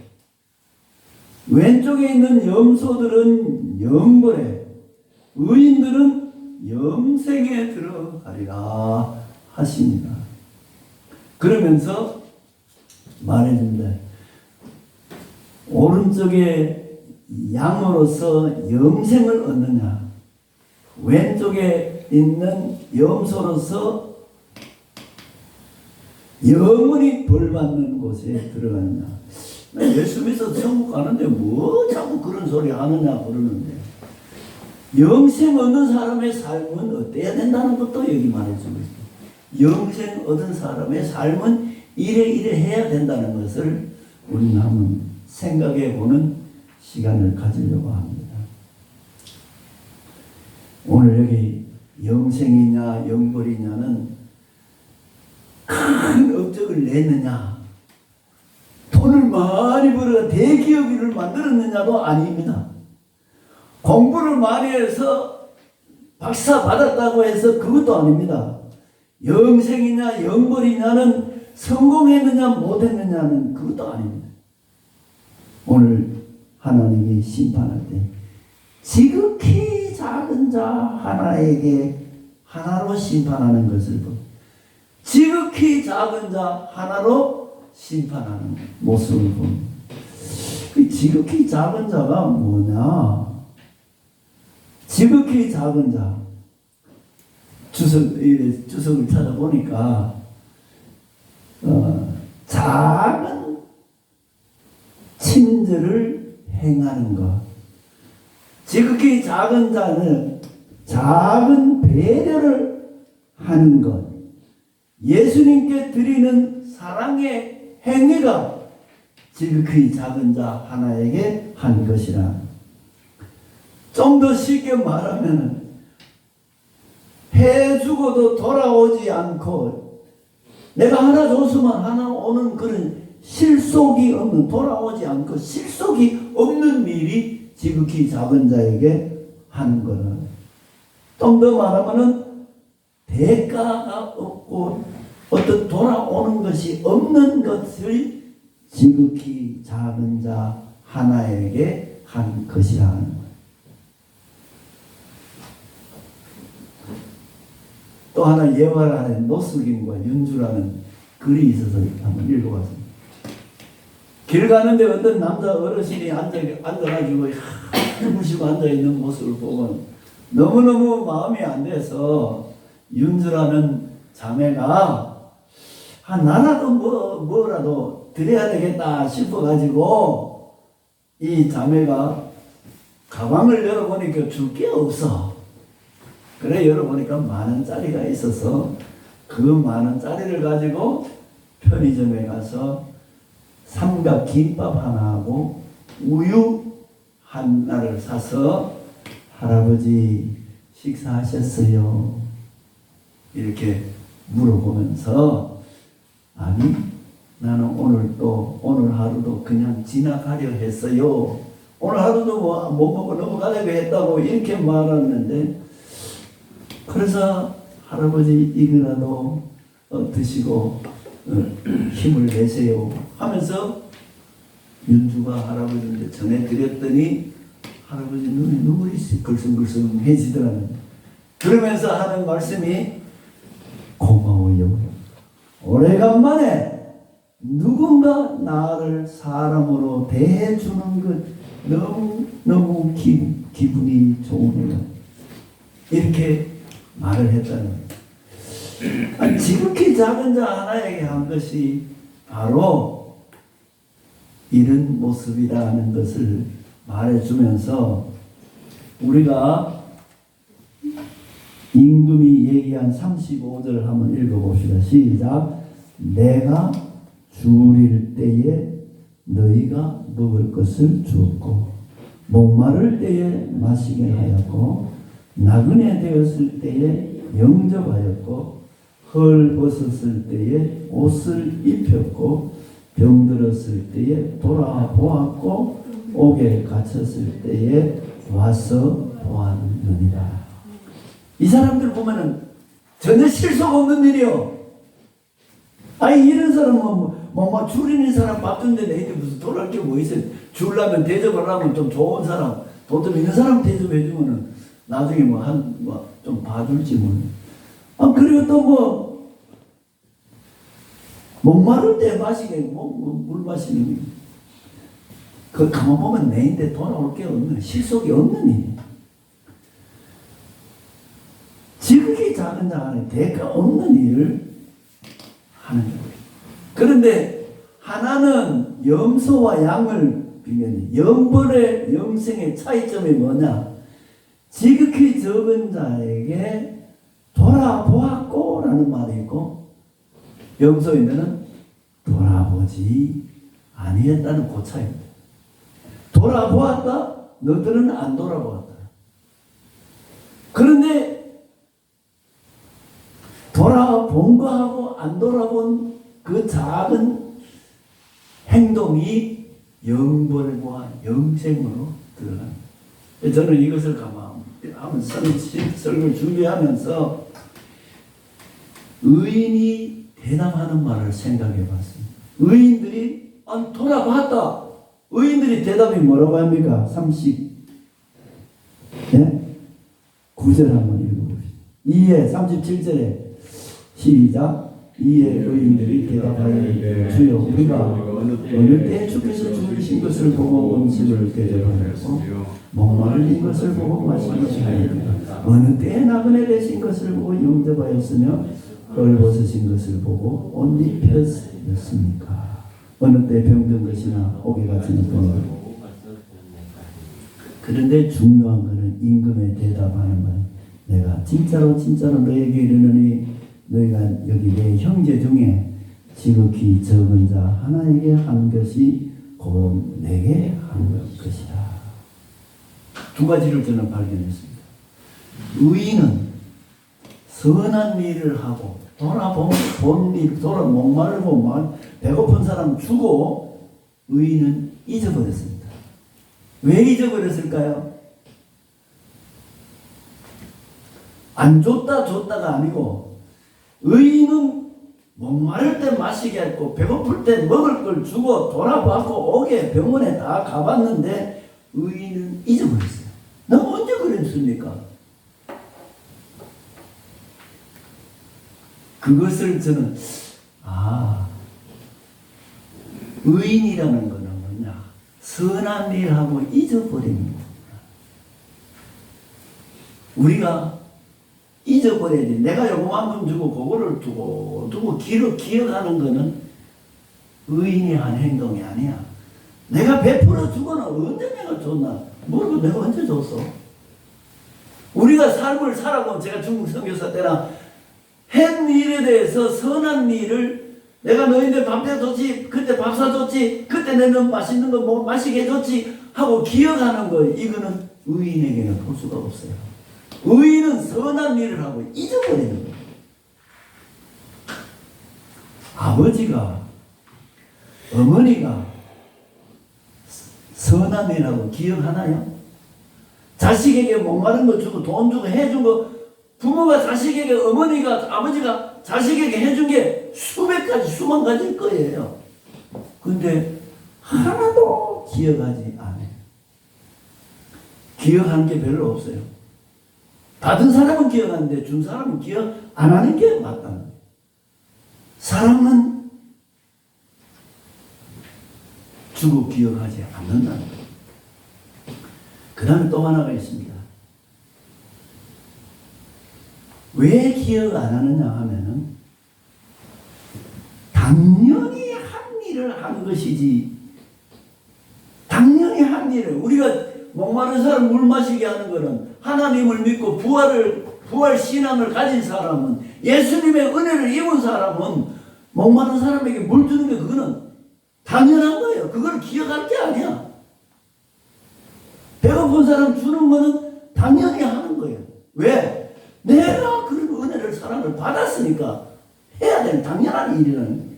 왼쪽에 있는 염소들은 영벌에 의인들은 영생에 들어가리라 하십니다. 그러면서 말해줍니다. 오른쪽에 양으로서 영생을 얻느냐 왼쪽에 있는 염소로서 영원히 벌받는 곳에 들어가느냐. 예수 믿어서 천국 가는데 뭐 자꾸 그런 소리 하느냐 그러는데 영생 얻는 사람의 삶은 어때야 된다는 것도 여기 말해주고 있어요. 영생 얻은 사람의 삶은 이래 해야 된다는 것을 우리는 한번 생각해 보는 시간을 가지려고 합니다. 오늘 여기 영생이냐 영벌이냐는 큰 업적을 냈느냐 돈을 많이 벌어 대기업을 만들었느냐도 아닙니다. 공부를 많이 해서 박사 받았다고 해서 그것도 아닙니다. 영생이냐 영벌이냐는 성공했느냐 못했느냐는 그것도 아닙니다. 오늘 하나님이 심판할 때 지극히 작은 자 하나에게 하나로 심판하는 것을 보 지극히 작은 자 하나로 심판하는 모습을 봅니다. 그 지극히 작은 자가 뭐냐? 지극히 작은 자 주석을 찾아보니까 작은 친절을 행하는 것. 지극히 작은 자는 작은 배려를 하는 것. 예수님께 드리는 사랑의 행위가 지극히 작은 자 하나에게 한 것이라. 좀 더 쉽게 말하면 해주고도 돌아오지 않고 내가 하나 줬으면 하나 오는 그런 실속이 없는 돌아오지 않고 실속이 없는 일이 지극히 작은 자에게 하는 거는 좀 더 말하면은 대가가 없고 어떤 돌아오는 것이 없는 것을 지극히 작은 자 하나에게 한 것이라 하는 거예요. 또 하나 예화라는 노숙인과 윤주라는 글이 있어서 한번 읽어봤습니다. 길 가는데 어떤 남자 어르신이 앉아가지고 무시고 앉아있는 모습을 보고 너무너무 마음이 안 돼서 윤주라는 자매가 나라도 뭐라도 드려야 되겠다 싶어가지고 이 자매가 가방을 열어보니까 줄 게 없어. 그래 열어보니까 10,000원짜리가 있어서 그 10,000원짜리를 가지고 편의점에 가서 삼각 김밥 하나하고 우유 하나를 사서 할아버지 식사하셨어요? 이렇게 물어보면서 아니 나는 오늘 하루도 그냥 지나가려 했어요. 오늘 하루도 못 먹고 넘어가려고 했다고 이렇게 말하는데 그래서 할아버지 이거라도 드시고 힘을 내세요 하면서 윤주가 할아버지한테 전해드렸더니 할아버지 눈에 눈물이 글썽글썽해지더라고요. 그러면서 하는 말씀이 고마워요. 오래간만에 누군가 나를 사람으로 대해주는 것 너무 기분이 좋으네요. 이렇게 말을 했다는 거예요. 지극히 작은 자 하나에게 한 것이 바로 이런 모습이라는 것을 말해주면서 우리가 임금이 얘기한 35절 한번 읽어봅시다. 시작. 내가 줄일 때에 너희가 먹을 것을 주었고 목마를 때에 마시게 하였고 나그네 되었을 때에 영접하였고 헐 벗었을 때에 옷을 입혔고 병들었을 때에 돌아보았고 옥에 갇혔을 때에 와서 보았느니라. 이 사람들 보면은 전혀 실속 없는 일이요. 아니 이런 사람은 뭐 줄이는 사람 바쁜데 내한테 무슨 돌아올 게 뭐 있어요. 줄라면 대접을 하면 좀 좋은 사람, 돈 좀 있는 사람 대접해주면은 나중에 좀 봐줄지 뭐. 그리고 또 목마를 때 마시게 물 마시는 그 가만 보면 내인데 돌아올 게 없는 실속이 없는 일. 지극히 작은 자 안에 대가 없는 일을 하는 거예요. 그런데 하나는 염소와 양을 비교해. 염벌의 영생의 차이점이 뭐냐? 지극히 적은 자에게 돌아보았고 라는 말이 있고 염소인들은 돌아보지 아니했다는 그 차이입니다. 돌아보았다? 너들은 안 돌아보았다. 그런데 돌아본 거하고 안 돌아본 그 작은 행동이 영벌과 영생으로 들어갑니다. 저는 이것을 한번 설교를 준비하면서 의인이 대답하는 말을 생각해 봤습니다. 의인들이 돌아봤다. 의인들이 대답이 뭐라고 합니까? 39절 한번 읽어봅시다. 이에 37절에 시작. 이에 의인들이 대답하여 주여 우리가 어느 때 주께서 주신 것을 보고 음식을 대접하였고 목마른 것을 보고 마시게 하였고 어느 때에 나그네 되신 것을 보고 영접하였으며 헐 벗으신 것을 보고 옷 입혔습니까? 어느 때 병든 것이나 옥에 갇힌 것이나. 그런데 중요한 것은 임금의 대답하는 말. 내가 진짜로 너에게 이르노니 너희가 여기 내 형제 중에 지극히 적은 자 하나에게 한 것이 곧 내게 한 것이다. 두 가지를 저는 발견했습니다. 의인은 선한 일을 하고 목마르고 배고픈 사람 주고 의인은 잊어버렸습니다. 왜 잊어버렸을까요? 안 줬다가 아니고 의인은 목마를 때 마시게 했고 배고플 때 먹을 걸 주고 돌아봤고 오게 병원에 다 가봤는데 의인은 잊어버렸어요. 너 언제 그랬습니까? 그것을 저는 의인이라는 거는 뭐냐, 선한 일하고 잊어버리는 거구나. 우리가 잊어버려야지. 내가 요거만큼 주고 그거를 두고 기억하는 거는 의인이 한 행동이 아니야. 내가 베풀어 주거나 언제 내가 줬나? 모르고 내가 언제 줬어? 우리가 삶을 살아보면, 제가 중국 선교사 때나 한 일에 대해서 선한 일을, 내가 너희들 밥 해줬지, 그때 밥 사줬지, 그때 내는 맛있는 거 뭐 마시게 해줬지 하고 기억하는 거, 이거는 의인에게는 볼 수가 없어요. 의인은 선한 일을 하고 잊어버리는 거예요. 아버지가, 어머니가 선한 일하고 기억하나요? 자식에게 목마른 거 주고 돈 주고 해준 거, 부모가 자식에게, 어머니가, 아버지가 자식에게 해준 게 수백 가지, 수만 가지일 거예요. 근데 하나도 기억하지 않아요. 기억하는 게 별로 없어요. 받은 사람은 기억하는데 준 사람은 기억 안 하는 게 맞다는 거예요. 사랑은 주고 기억하지 않는다는 거예요. 그 다음에 또 하나가 있습니다. 왜 기억 안 하느냐 하면은 당연히 한 일을 한 것이지, 당연히 한 일을, 우리가 목마른 사람 물 마시게 하는 것은 하나님을 믿고 부활 신앙을 가진 사람은, 예수님의 은혜를 입은 사람은 목마른 사람에게 물 주는 게 그거는 당연한 거예요. 그걸 기억할 게 아니야. 배고픈 사람 주는 거는 당연히 하는 거예요. 왜? 내가 그런 은혜를, 사랑을 받았으니까 해야 되는 당연한 일이라는 거예요.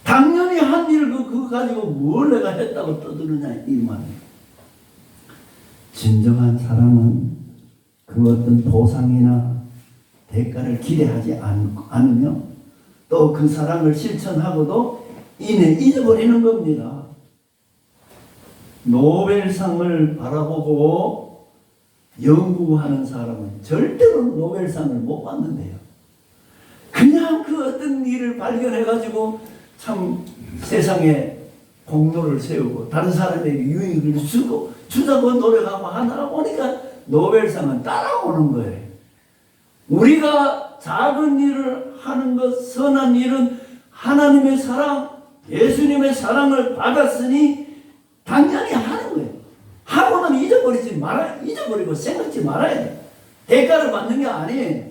당연히 한 일을 그거 가지고 뭘 내가 했다고 떠드느냐 이 말이에요. 진정한 사랑은 그 어떤 보상이나 대가를 기대하지 않으며 또 그 사랑을 실천하고도 잊어버리는 겁니다. 노벨상을 바라보고 연구하는 사람은 절대로 노벨상을 못 받는데요. 그냥 그 어떤 일을 발견해가지고 참 세상에 공로를 세우고 다른 사람에게 유익을 주자고 노력하고 하다 보니까 노벨상은 따라오는 거예요. 우리가 작은 일을 하는 것, 선한 일은 하나님의 사랑, 예수님의 사랑을 받았으니 당연히 하는 거예요. 하고는 잊어버리고 생각지 말아야 돼요. 대가를 받는 게 아니에요.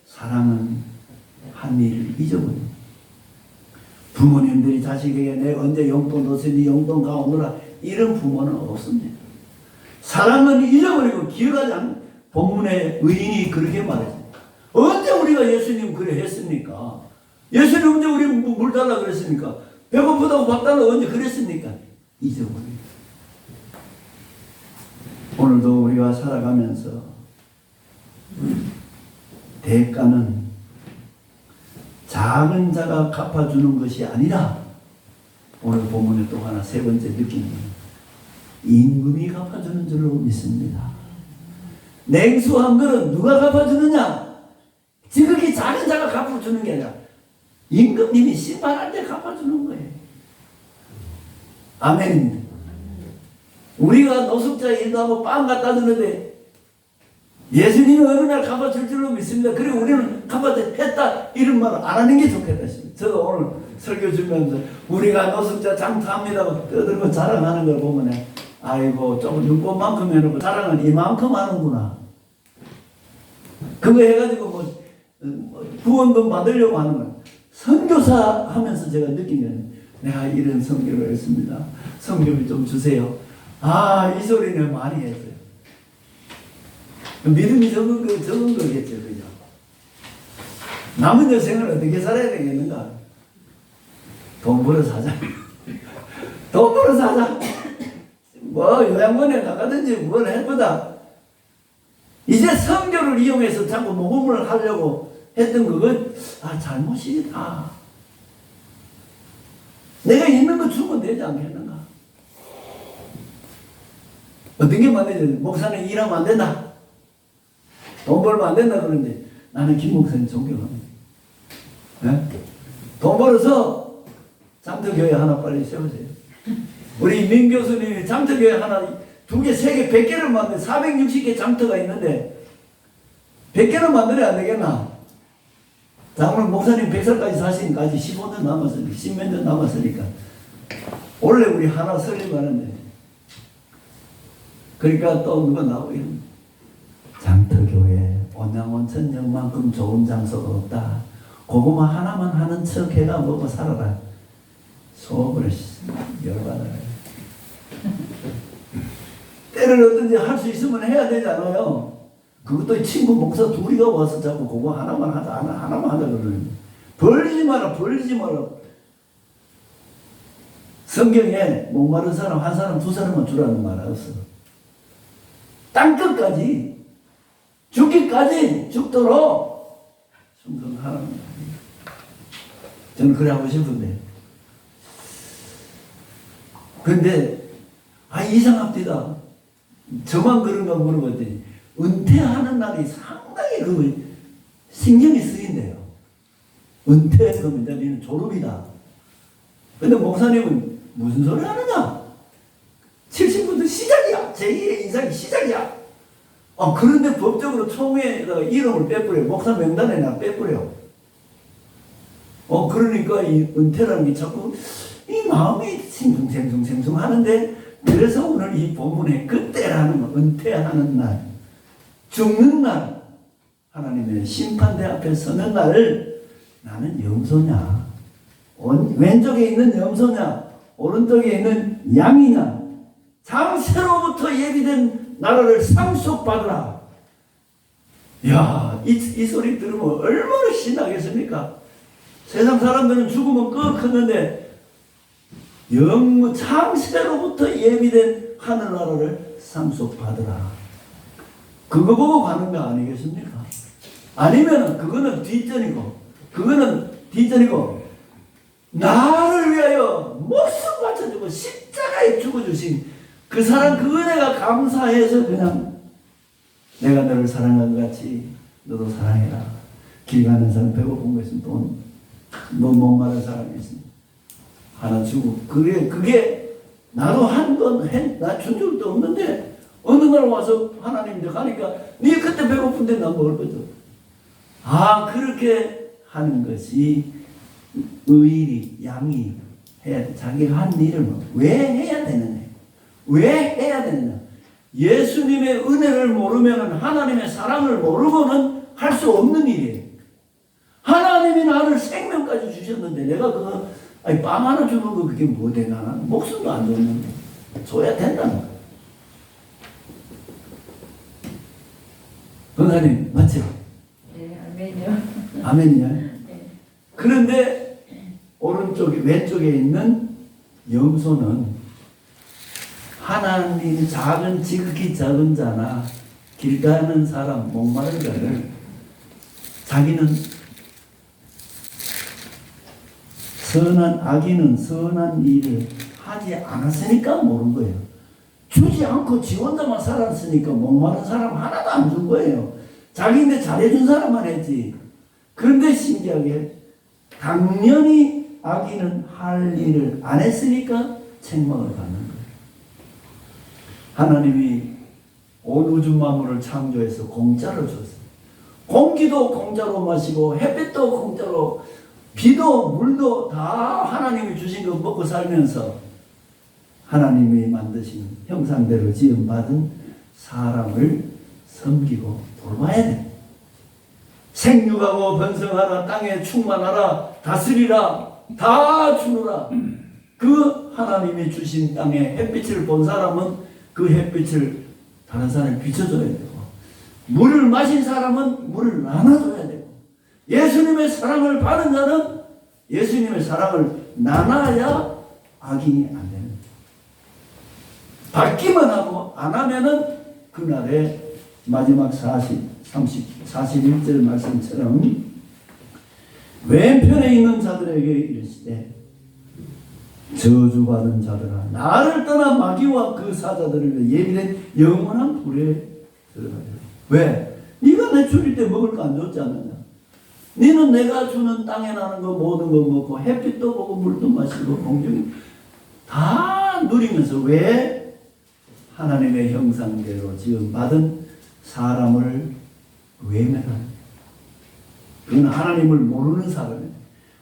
사랑은 한 일을 잊어버립니다. 부모님들이 자식에게 내 언제 용돈 넣었으니 용돈 가오느라, 이런 부모는 없습니다. 사랑은 잊어버리고 기억하지 않는, 본문의 의인이 그렇게 말했어요. 언제 우리가 예수님 그래 했습니까? 예수님 언제 우리 물 달라 그랬습니까? 배고프다고 밥 달라고 언제 그랬습니까? 잊어버려요. 오늘도 우리가 살아가면서 대가는 작은 자가 갚아주는 것이 아니라, 오늘 본문에 또 하나 세 번째 느끼는 거예요. 임금이 갚아주는 줄로 믿습니다. 냉수한 거는 누가 갚아주느냐? 지극히 작은 자가 갚아주는 게 아니라 임금님이 심판할 때 갚아주는 거예요. 아멘입니다. 우리가 노숙자 일도하고 빵 갖다 주는데 예수님은 어느 날 갚아줄 줄로 믿습니다. 그리고 우리는 갚아했다 이런 말을 안 하는 게 좋겠다 싶어요. 저도 오늘 설교 주면서 우리가 노숙자 장사합니다 떠들고 자랑하는 걸 보면 아이고 조금 눈꽃만큼 해놓고 자랑은 이만큼 하는구나. 그거 해가지고 뭐 구원금 받으려고 하는 거예요. 선교사 하면서 제가 느낀 게, 내가 이런 선교를 했습니다. 선교비 좀 주세요. 이 소리는 많이 했어요. 믿음이 적은 거겠죠, 그죠? 남은 여생을 어떻게 살아야 되겠는가? 돈 벌어 사자. 돈 벌어 사자. 뭐 요양원에 나가든지 뭘 해보다. 이제 선교를 이용해서 자꾸 모금을 하려고 했던 그건 잘못이다. 내가 있는 거 주면 되지 않겠는가? 어떤 게 말이지? 목사는 일하면 안 된다. 돈 벌면 안 된다 그러는데 나는 김 목사님 존경합니다. 네? 돈 벌어서 장터교회 하나 빨리 세우세요. 우리 민 교수님이 장터교회 하나 2개, 3개, 100개를 만든 460개 장터가 있는데 100개는 만들어야 안 되겠나? 자, 오늘 목사님 100살까지 사시니까지 15년 남았으니까 10몇 년 남았으니까 원래 우리 하나 설립하는데 그러니까 또 누가 나오고 있는 장터교회 온양온천역만큼 좋은 장소가 없다. 그거만 하나만 하는 척 해가 먹고 살아라. 속을 열받아요. 때를 어떤지 할 수 있으면 해야 되잖아요. 그것도 친구 목사 둘이가 와서 자꾸 그거 하나만 하자 하나만 하자 그러는데 벌리지 마라. 성경에 목마른 사람 한 사람 두 사람만 주라는 말 없어. 땅끝까지 죽기까지 죽도록 충성하라는 말이에요. 저는 그래 하고 싶은데 근데 이상합니다. 저만 그런가 모르겠더니 은퇴하는 날이 상당히 그 신경이 쓰인대요. 은퇴하면 너는 졸업이다. 근데 목사님은 무슨 소리 하느냐? 70부터 시작이야. 제2의 인생이 시작이야. 그런데 법적으로 총회에다가 이름을 빼버려요. 목사 명단에나 빼버려요. 그러니까 이 은퇴라는 게 자꾸 이 마음이 생숭생숭 하는데 그래서 오늘 이 본문에 그때라는 거, 은퇴하는 날, 죽는 날, 하나님의 심판대 앞에 서는 날을 나는 염소냐, 왼쪽에 있는 염소냐, 오른쪽에 있는 양이냐, 장세로부터 예비된 나라를 상속받으라. 이야, 이 소리 들으면 얼마나 신나겠습니까? 세상 사람들은 죽으면 끄크는데 장세로부터 예비된 하늘나라를 상속받으라. 그거 보고 가는 거 아니겠습니까? 아니면 그거는 뒷전이고 나를 위하여 목숨 바쳐주고 십자가에 죽어주신 그 사람 그 은혜가 감사해서 그냥 내가 너를 사랑한 것 같이 너도 사랑해라. 길 가는 사람 배고픈 거 있으면 돈, 목마른 사람이 있으면 하나 주고 그게 나도 나 준 적도 없는데 어느 날 와서 하나님한테 가니까 네 그때 배고픈데 나 먹을 거죠. 그렇게 하는 것이 의인이 양이 해야 돼. 자기가 한 일을 왜 해야 되느냐? 왜 해야 되느냐? 예수님의 은혜를 모르면 하나님의 사랑을 모르고는 할 수 없는 일이에요. 하나님이 나를 생명까지 주셨는데 내가 그거 빵 하나 주는 거 그게 뭐 되나? 목숨도 안 줬는데 줘야 된다는 거야. 권사님 맞죠? 네, 아멘요. 아멘이요. 네. 그런데 왼쪽에 있는 염소는 하나님 지극히 작은 자나 길 가는 사람 목마른 자를 자기는 악인은 선한 일을 하지 않았으니까 모른 거예요. 주지 않고 지 혼자만 살았으니까 목마른 사람 하나도 안 준 거예요. 자기인데 잘해준 사람만 했지. 그런데 신기하게 당연히 악인은 할 일을 안 했으니까 책망을 받는 거예요. 하나님이 온 우주 만물을 창조해서 공짜로 줬어요. 공기도 공짜로 마시고 햇빛도 공짜로 비도 물도 다 하나님이 주신 거 먹고 살면서 하나님이 만드신 형상대로 지음받은 사람을 섬기고 돌봐야 돼. 생육하고 번성하라, 땅에 충만하라, 다스리라, 다 주노라. 그 하나님이 주신 땅에 햇빛을 본 사람은 그 햇빛을 다른 사람에 비춰줘야 되고, 물을 마신 사람은 물을 나눠줘야 되고, 예수님의 사랑을 받은 자는 예수님의 사랑을 나눠야 악인이 안 되는 거예요. 받기만 하고 안 하면은 그날의 마지막 41절 말씀처럼 왼편에 있는 자들에게 이르시되 저주받은 자들아 나를 떠나 마귀와 그 사자들을 위해 예비된 영원한 불에 들어가리라. 왜? 네가 내 줄일 때 먹을 거 안 줬지 않느냐? 너는 내가 주는 땅에 나는 거 모든 거 먹고 햇빛도 보고 물도 마시고 공중이 다 누리면서 왜? 하나님의 형상대로 지금 받은 사람을 외면하는. 그건 하나님을 모르는 사람이에요.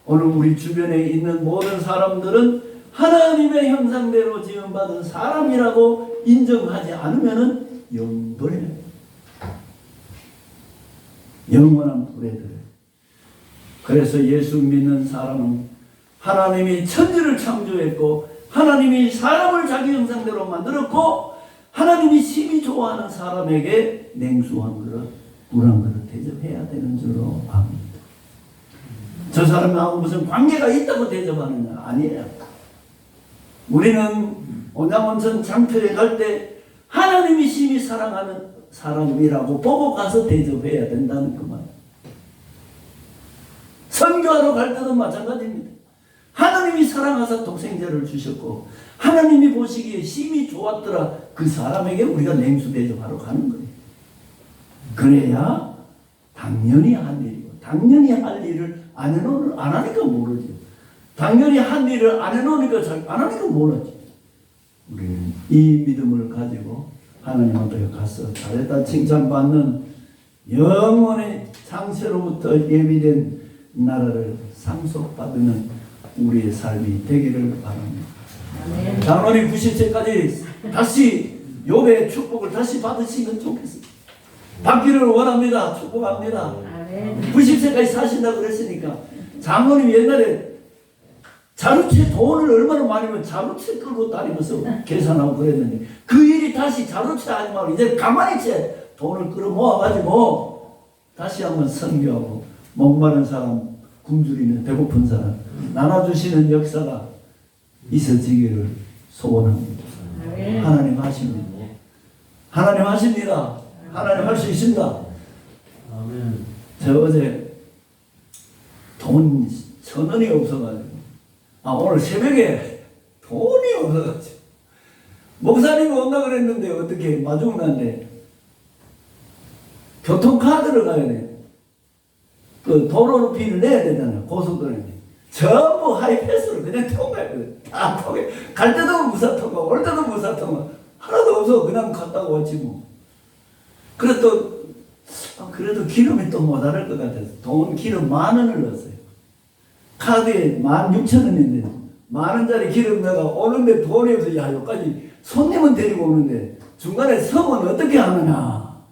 오늘 우리 주변에 있는 모든 사람들은 하나님의 형상대로 지음받은 사람이라고 인정하지 않으면 영벌에 영원한 불에 들어요. 그래서 예수 믿는 사람은 하나님이 천지를 창조했고 하나님이 사람을 자기 형상대로 만들었고 하나님이 심히 좋아하는 사람에게 냉수 한 그릇, 물 한 그릇 대접해야 되는 줄로 압니다. 저 사람하고 무슨 관계가 있다고 대접하느냐? 아니에요. 우리는 온양원천 장터에 갈 때 하나님이 심히 사랑하는 사람이라고 보고 가서 대접해야 된다는 그 말. 선교하러 갈 때도 마찬가지입니다. 하나님이 사랑하사 독생자를 주셨고 하나님이 보시기에 심히 좋았더라 그 사람에게 우리가 냉수 대접하러 가는 거예요. 그래야 당연히 할 일이고 당연히 할 일을 안 하니까 모르죠. 당연히 한 일을 안 해놓으니까 안 하니까 모르지. 우리는 이 믿음을 가지고 하나님 앞에 가서 잘했다 칭찬받는 영원의 창세로부터 예비된 나라를 상속받는 우리의 삶이 되기를 바랍니다. 장로님 90세까지 다시 욥의 축복을 다시 받으시면 좋겠습니다. 받기를 원합니다. 축복합니다. 90세까지 사신다고 그랬으니까 장로님 옛날에 자루채 돈을 얼마나 많이 면 자루채 끌고 다니면서 계산하고 그랬는데 그 일이 다시 자루채 하지 말고 이제 가만히 채 돈을 끌어 모아가지고 다시 한번 선교하고 목마른 사람 굶주리는 배고픈 사람 나눠주시는 역사가 있어지기를 소원합니다. 하나님 하십니다. 하나님 하십니다. 하나님 할 수 있습니다. 저 어제 돈 1,000원이 없어가지고 오늘 새벽에 돈이 없어가지고 목사님이 온다 그랬는데 어떻게 마중나는데 교통카드를 가야 돼. 그 도로비를 내야 되잖아요. 고속도로에. 전부 하이패스로 그냥 통과했거든. 다 통해. 갈 때도 무사 통과, 올 때도 무사 통과. 하나도 없어. 그냥 갔다가 왔지 뭐. 그래도 기름이 또 모자랄 것 같아서 돈 기름 10,000원을 넣었어요. 카드에 16,000원인데 10,000원짜리 기름 내가 오는데 돈이 없어. 야, 여기까지 손님은 데리고 오는데 중간에 섬은 어떻게 하느냐.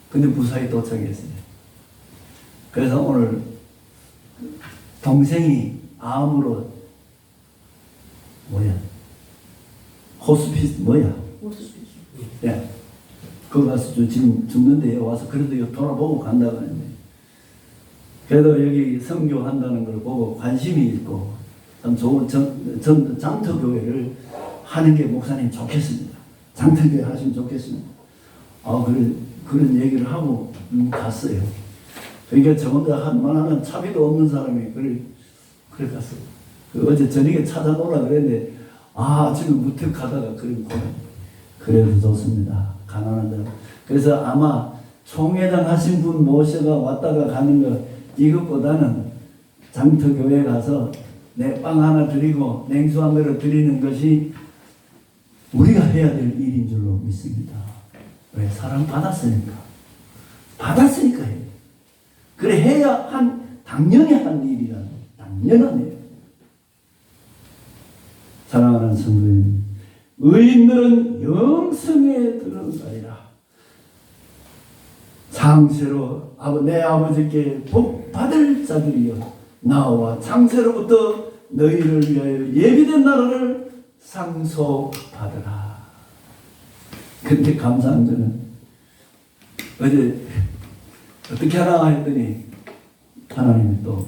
근데 무사히 도착했어요. 그래서 오늘 동생이 암으로 호스피스 예. 거기 가서 지금 죽는데 와서 그래도 돌아보고 간다고 하는데 그래도 여기 선교한다는 걸 보고 관심이 있고 참 좋은 장터교회를 하는 게 목사님 좋겠습니다. 장터교회 하시면 좋겠습니다. 그런 얘기를 하고 갔어요. 그러니까 저 혼자 한만하는 차비도 없는 사람이 그래 갔어. 어제 저녁에 찾아놓으라 그랬는데 지금 무턱하다가 그래도 좋습니다. 가난한 사람. 그래서 아마 총회장 하신 분 모셔가 왔다가 가는 거 이것보다는 장터교회 가서 내 빵 하나 드리고 냉수 한 그릇 드리는 것이 우리가 해야 될 일인 줄로 믿습니다. 왜? 사랑 받았으니까 해요. 그래 해야 당연히 한 일이라는 당연한 일. 사랑하는 성도님, 의인들은 영성에 들어가리라. 창세로 내 아버지께 복 받을 자들이여 나와 창세로부터 너희를 위하여 예비된 나라를 상속받으라. 근데 감사한 저는 어제 어떻게 하나 했더니 하나님이 또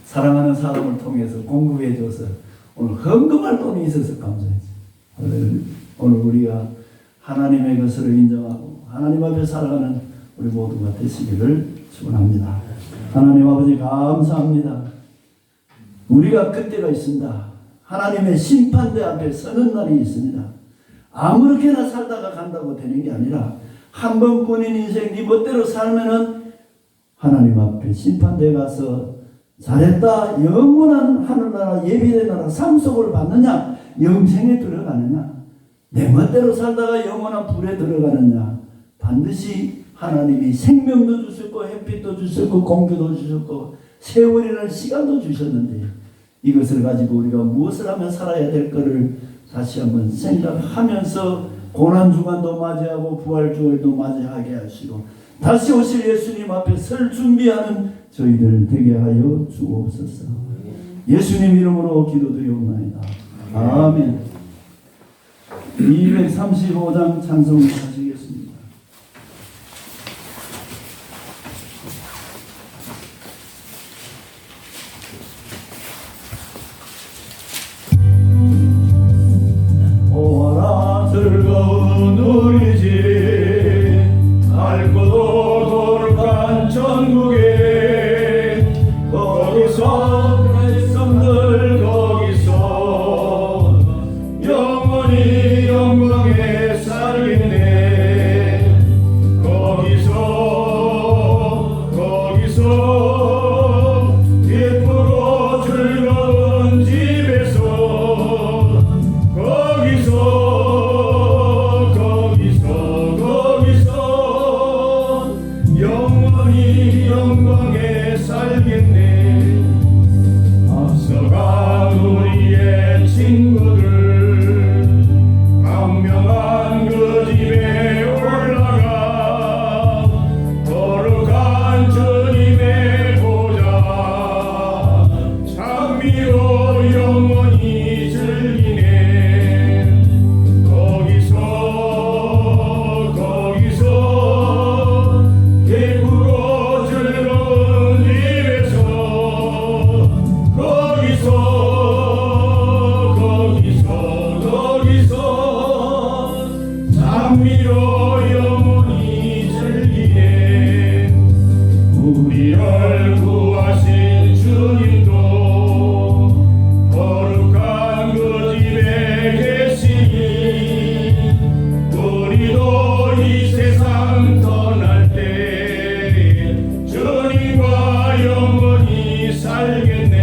사랑하는 사람을 통해서 공급해 줘서 오늘 헌금할 돈이 있어서 감사했지. 오늘 우리가 하나님의 것을 인정하고 하나님 앞에 살아가는 우리 모두가 되시기를 축원합니다. 하나님 아버지 감사합니다. 우리가 그때가 있습니다. 하나님의 심판대 앞에 서는 날이 있습니다. 아무렇게나 살다가 간다고 되는 게 아니라 한 번 본인 인생 네 멋대로 살면은 하나님 앞에 심판대에 가서 잘했다 영원한 하늘나라 예비된 나라 상속을 받느냐 영생에 들어가느냐 내 멋대로 살다가 영원한 불에 들어가느냐 반드시 하나님이 생명도 주셨고 햇빛도 주셨고 공기도 주셨고 세월이라는 시간도 주셨는데 이것을 가지고 우리가 무엇을 하면 살아야 될 것을 다시 한번 생각하면서 고난주간도 맞이하고 부활주일도 맞이하게 하시고 다시 오실 예수님 앞에 설 준비하는 저희들 되게 하여 주옵소서. 예수님 이름으로 기도드리옵나이다. 아멘. 235장 찬송하시겠습니다. 오라 즐거운 우리 집 밝고도 거룩한 천국에 거기서 백성들 거기서 영원히 영광에 살겠네 거기서 기쁘고 즐거운 집에서 거기서 영원히 영광에 살겠네. 앞서간 우리의 친구들 강명한 그 집에 올라가 거룩한 주님의 보좌 찬미로 영원히 즐기네. 거기서 기쁘고 즐거운 집에서 거기서 찬미로 영원히 즐기네. 우리를 구하신 주님도 거룩한 그 집에 계시니 우리도 이 세상 떠날 때 주님과 영원히 살겠네.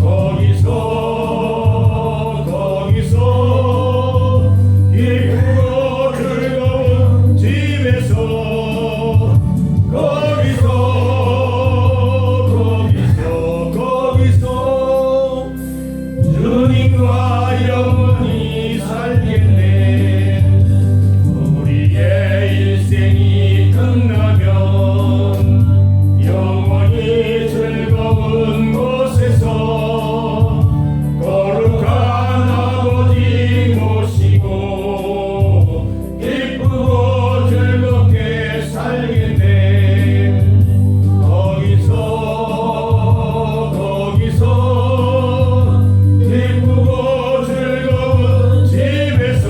거기서 기쁘고 즐거운 집에서 거기서 주님과 영원히 살겠네. 우리의 인생이 끝나면 영원히 즐거운 곳에서 거룩한 아버지 모시고 기쁘고 즐겁게 살겠네. 거기서 기쁘고 즐거운 집에서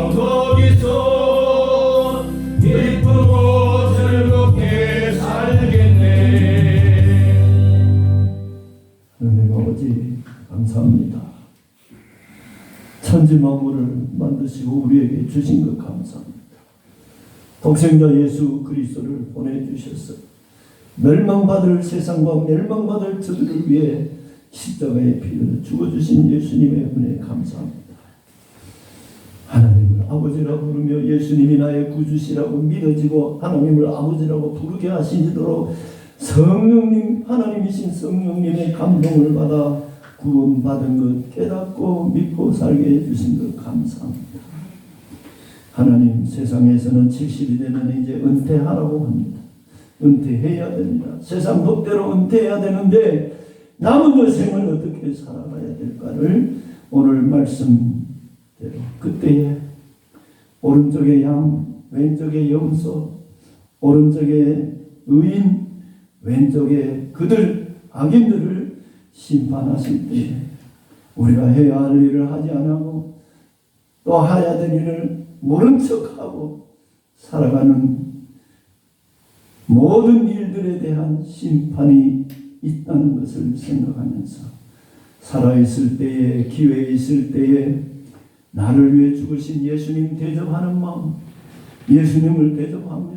거기서 기쁘고 즐겁게 살겠네. 하나님 아버지 감사합니다. 천지 만물을 만드시고 우리에게 주신 것 감사합니다. 독생자 예수 그리스도를 보내주셔서 멸망받을 세상과 멸망받을 저들을 위해 십자가의 피를 죽어주신 예수님의 은혜 감사합니다. 하나님을 아버지라고 부르며 예수님이 나의 구주시라고 믿어지고 하나님을 아버지라고 부르게 하시도록 성령님 하나님이신 성령님의 감동을 받아 구원받은 것 깨닫고 믿고 살게 해주신 것 감사합니다. 하나님 세상에서는 70이 되면 이제 은퇴하라고 합니다. 은퇴해야 됩니다. 세상 법대로 은퇴해야 되는데 남은 여생을 어떻게 살아가야 될까를 오늘 말씀대로 그때에 오른쪽에 양 왼쪽에 염소 오른쪽에 의인 왼쪽에 그들 악인들을 심판하실 때 우리가 해야 할 일을 하지 않고 또 해야 될 일을 모른 척하고 살아가는 모든 일들에 대한 심판이 있다는 것을 생각하면서 살아있을 때에, 기회 있을 때에 나를 위해 죽으신 예수님 대접하는 마음, 예수님을 대접하며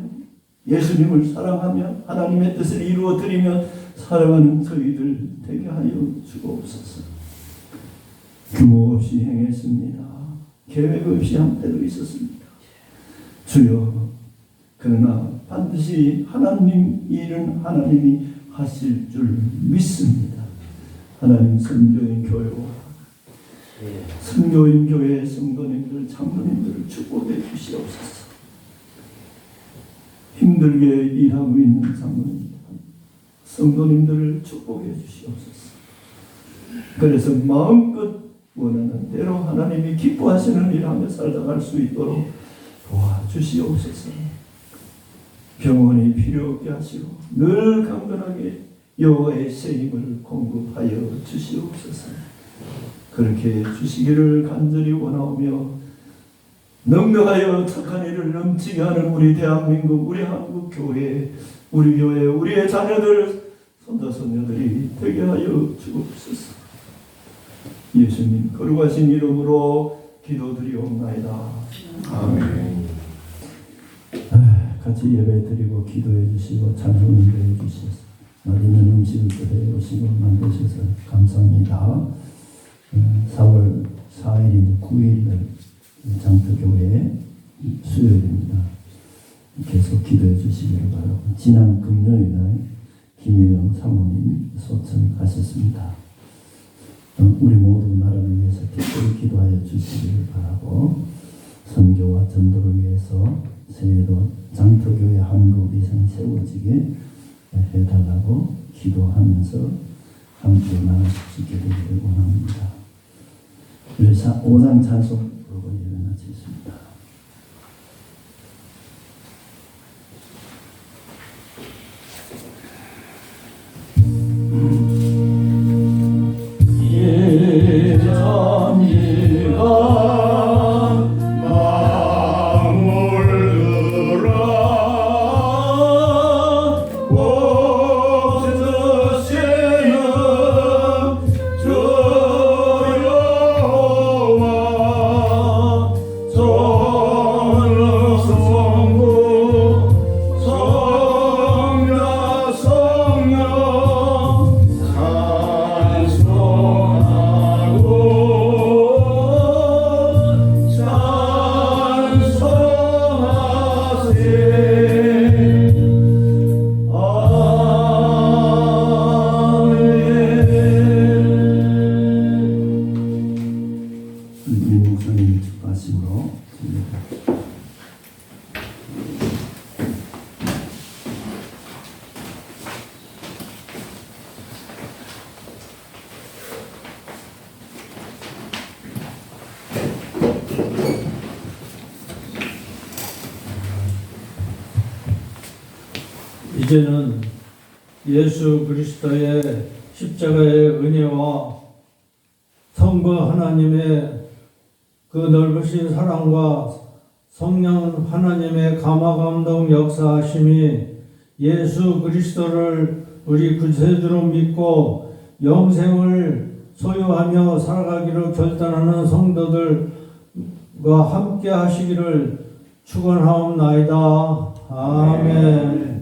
예수님을 사랑하며 하나님의 뜻을 이루어 드리며 살아가는 저희들 되게 하여 주옵소서. 규모 없이 행했습니다. 계획 없이 한 때도 있었습니다. 주여, 그러나 반드시 하나님 일은 하나님이 하실 줄 믿습니다. 하나님 선교인 교회와 선교인 교회 성도님들, 장로님들을 축복해 주시옵소서. 힘들게 일하고 있는 장로님들, 성도님들을 축복해 주시옵소서. 그래서 마음껏 원하는 대로 하나님이 기뻐하시는 일하며 살아갈 수 있도록 도와주시옵소서. 병원이 필요 없게 하시고 늘 강건하게 여호와의 새 힘을 공급하여 주시옵소서. 그렇게 주시기를 간절히 원하오며 넉넉하여 착한 일을 넘치게 하는 우리 대한민국, 우리 한국 교회, 우리 교회, 우리의 자녀들, 손자 손녀들이 되게 하여 주옵소서. 예수님 거룩하신 이름으로 기도드리옵나이다. 아멘. 같이 예배 드리고 기도해 주시고 찬송을 해 주셔서 맛있는 음식을 끓여 오시고 만드셔서 감사합니다. 4월 4일인 9일 장터교회 수요일입니다. 계속 기도해 주시기를 바라고, 지난 금요일날 김유영 사모님 소천하셨습니다. 우리 모두 나라를 위해서 특별히 기도하여 주시기를 바라고, 선교와 전도를 위해서 새해도 장터교회 한국 이상 세워지게 해달라고 기도하면서 함께 나갈 수 있게 되기를 원합니다. 우리 5장 찬송 부르고 일어나겠습니다. 이제는 예수 그리스도의 십자가의 은혜와 성부 하나님의 그 넓으신 사랑과 성령 하나님의 감화감동 역사하심이 예수 그리스도를 우리 구세주로 믿고 영생을 소유하며 살아가기로 결단하는 성도들과 함께 하시기를 축원하옵나이다. 아멘.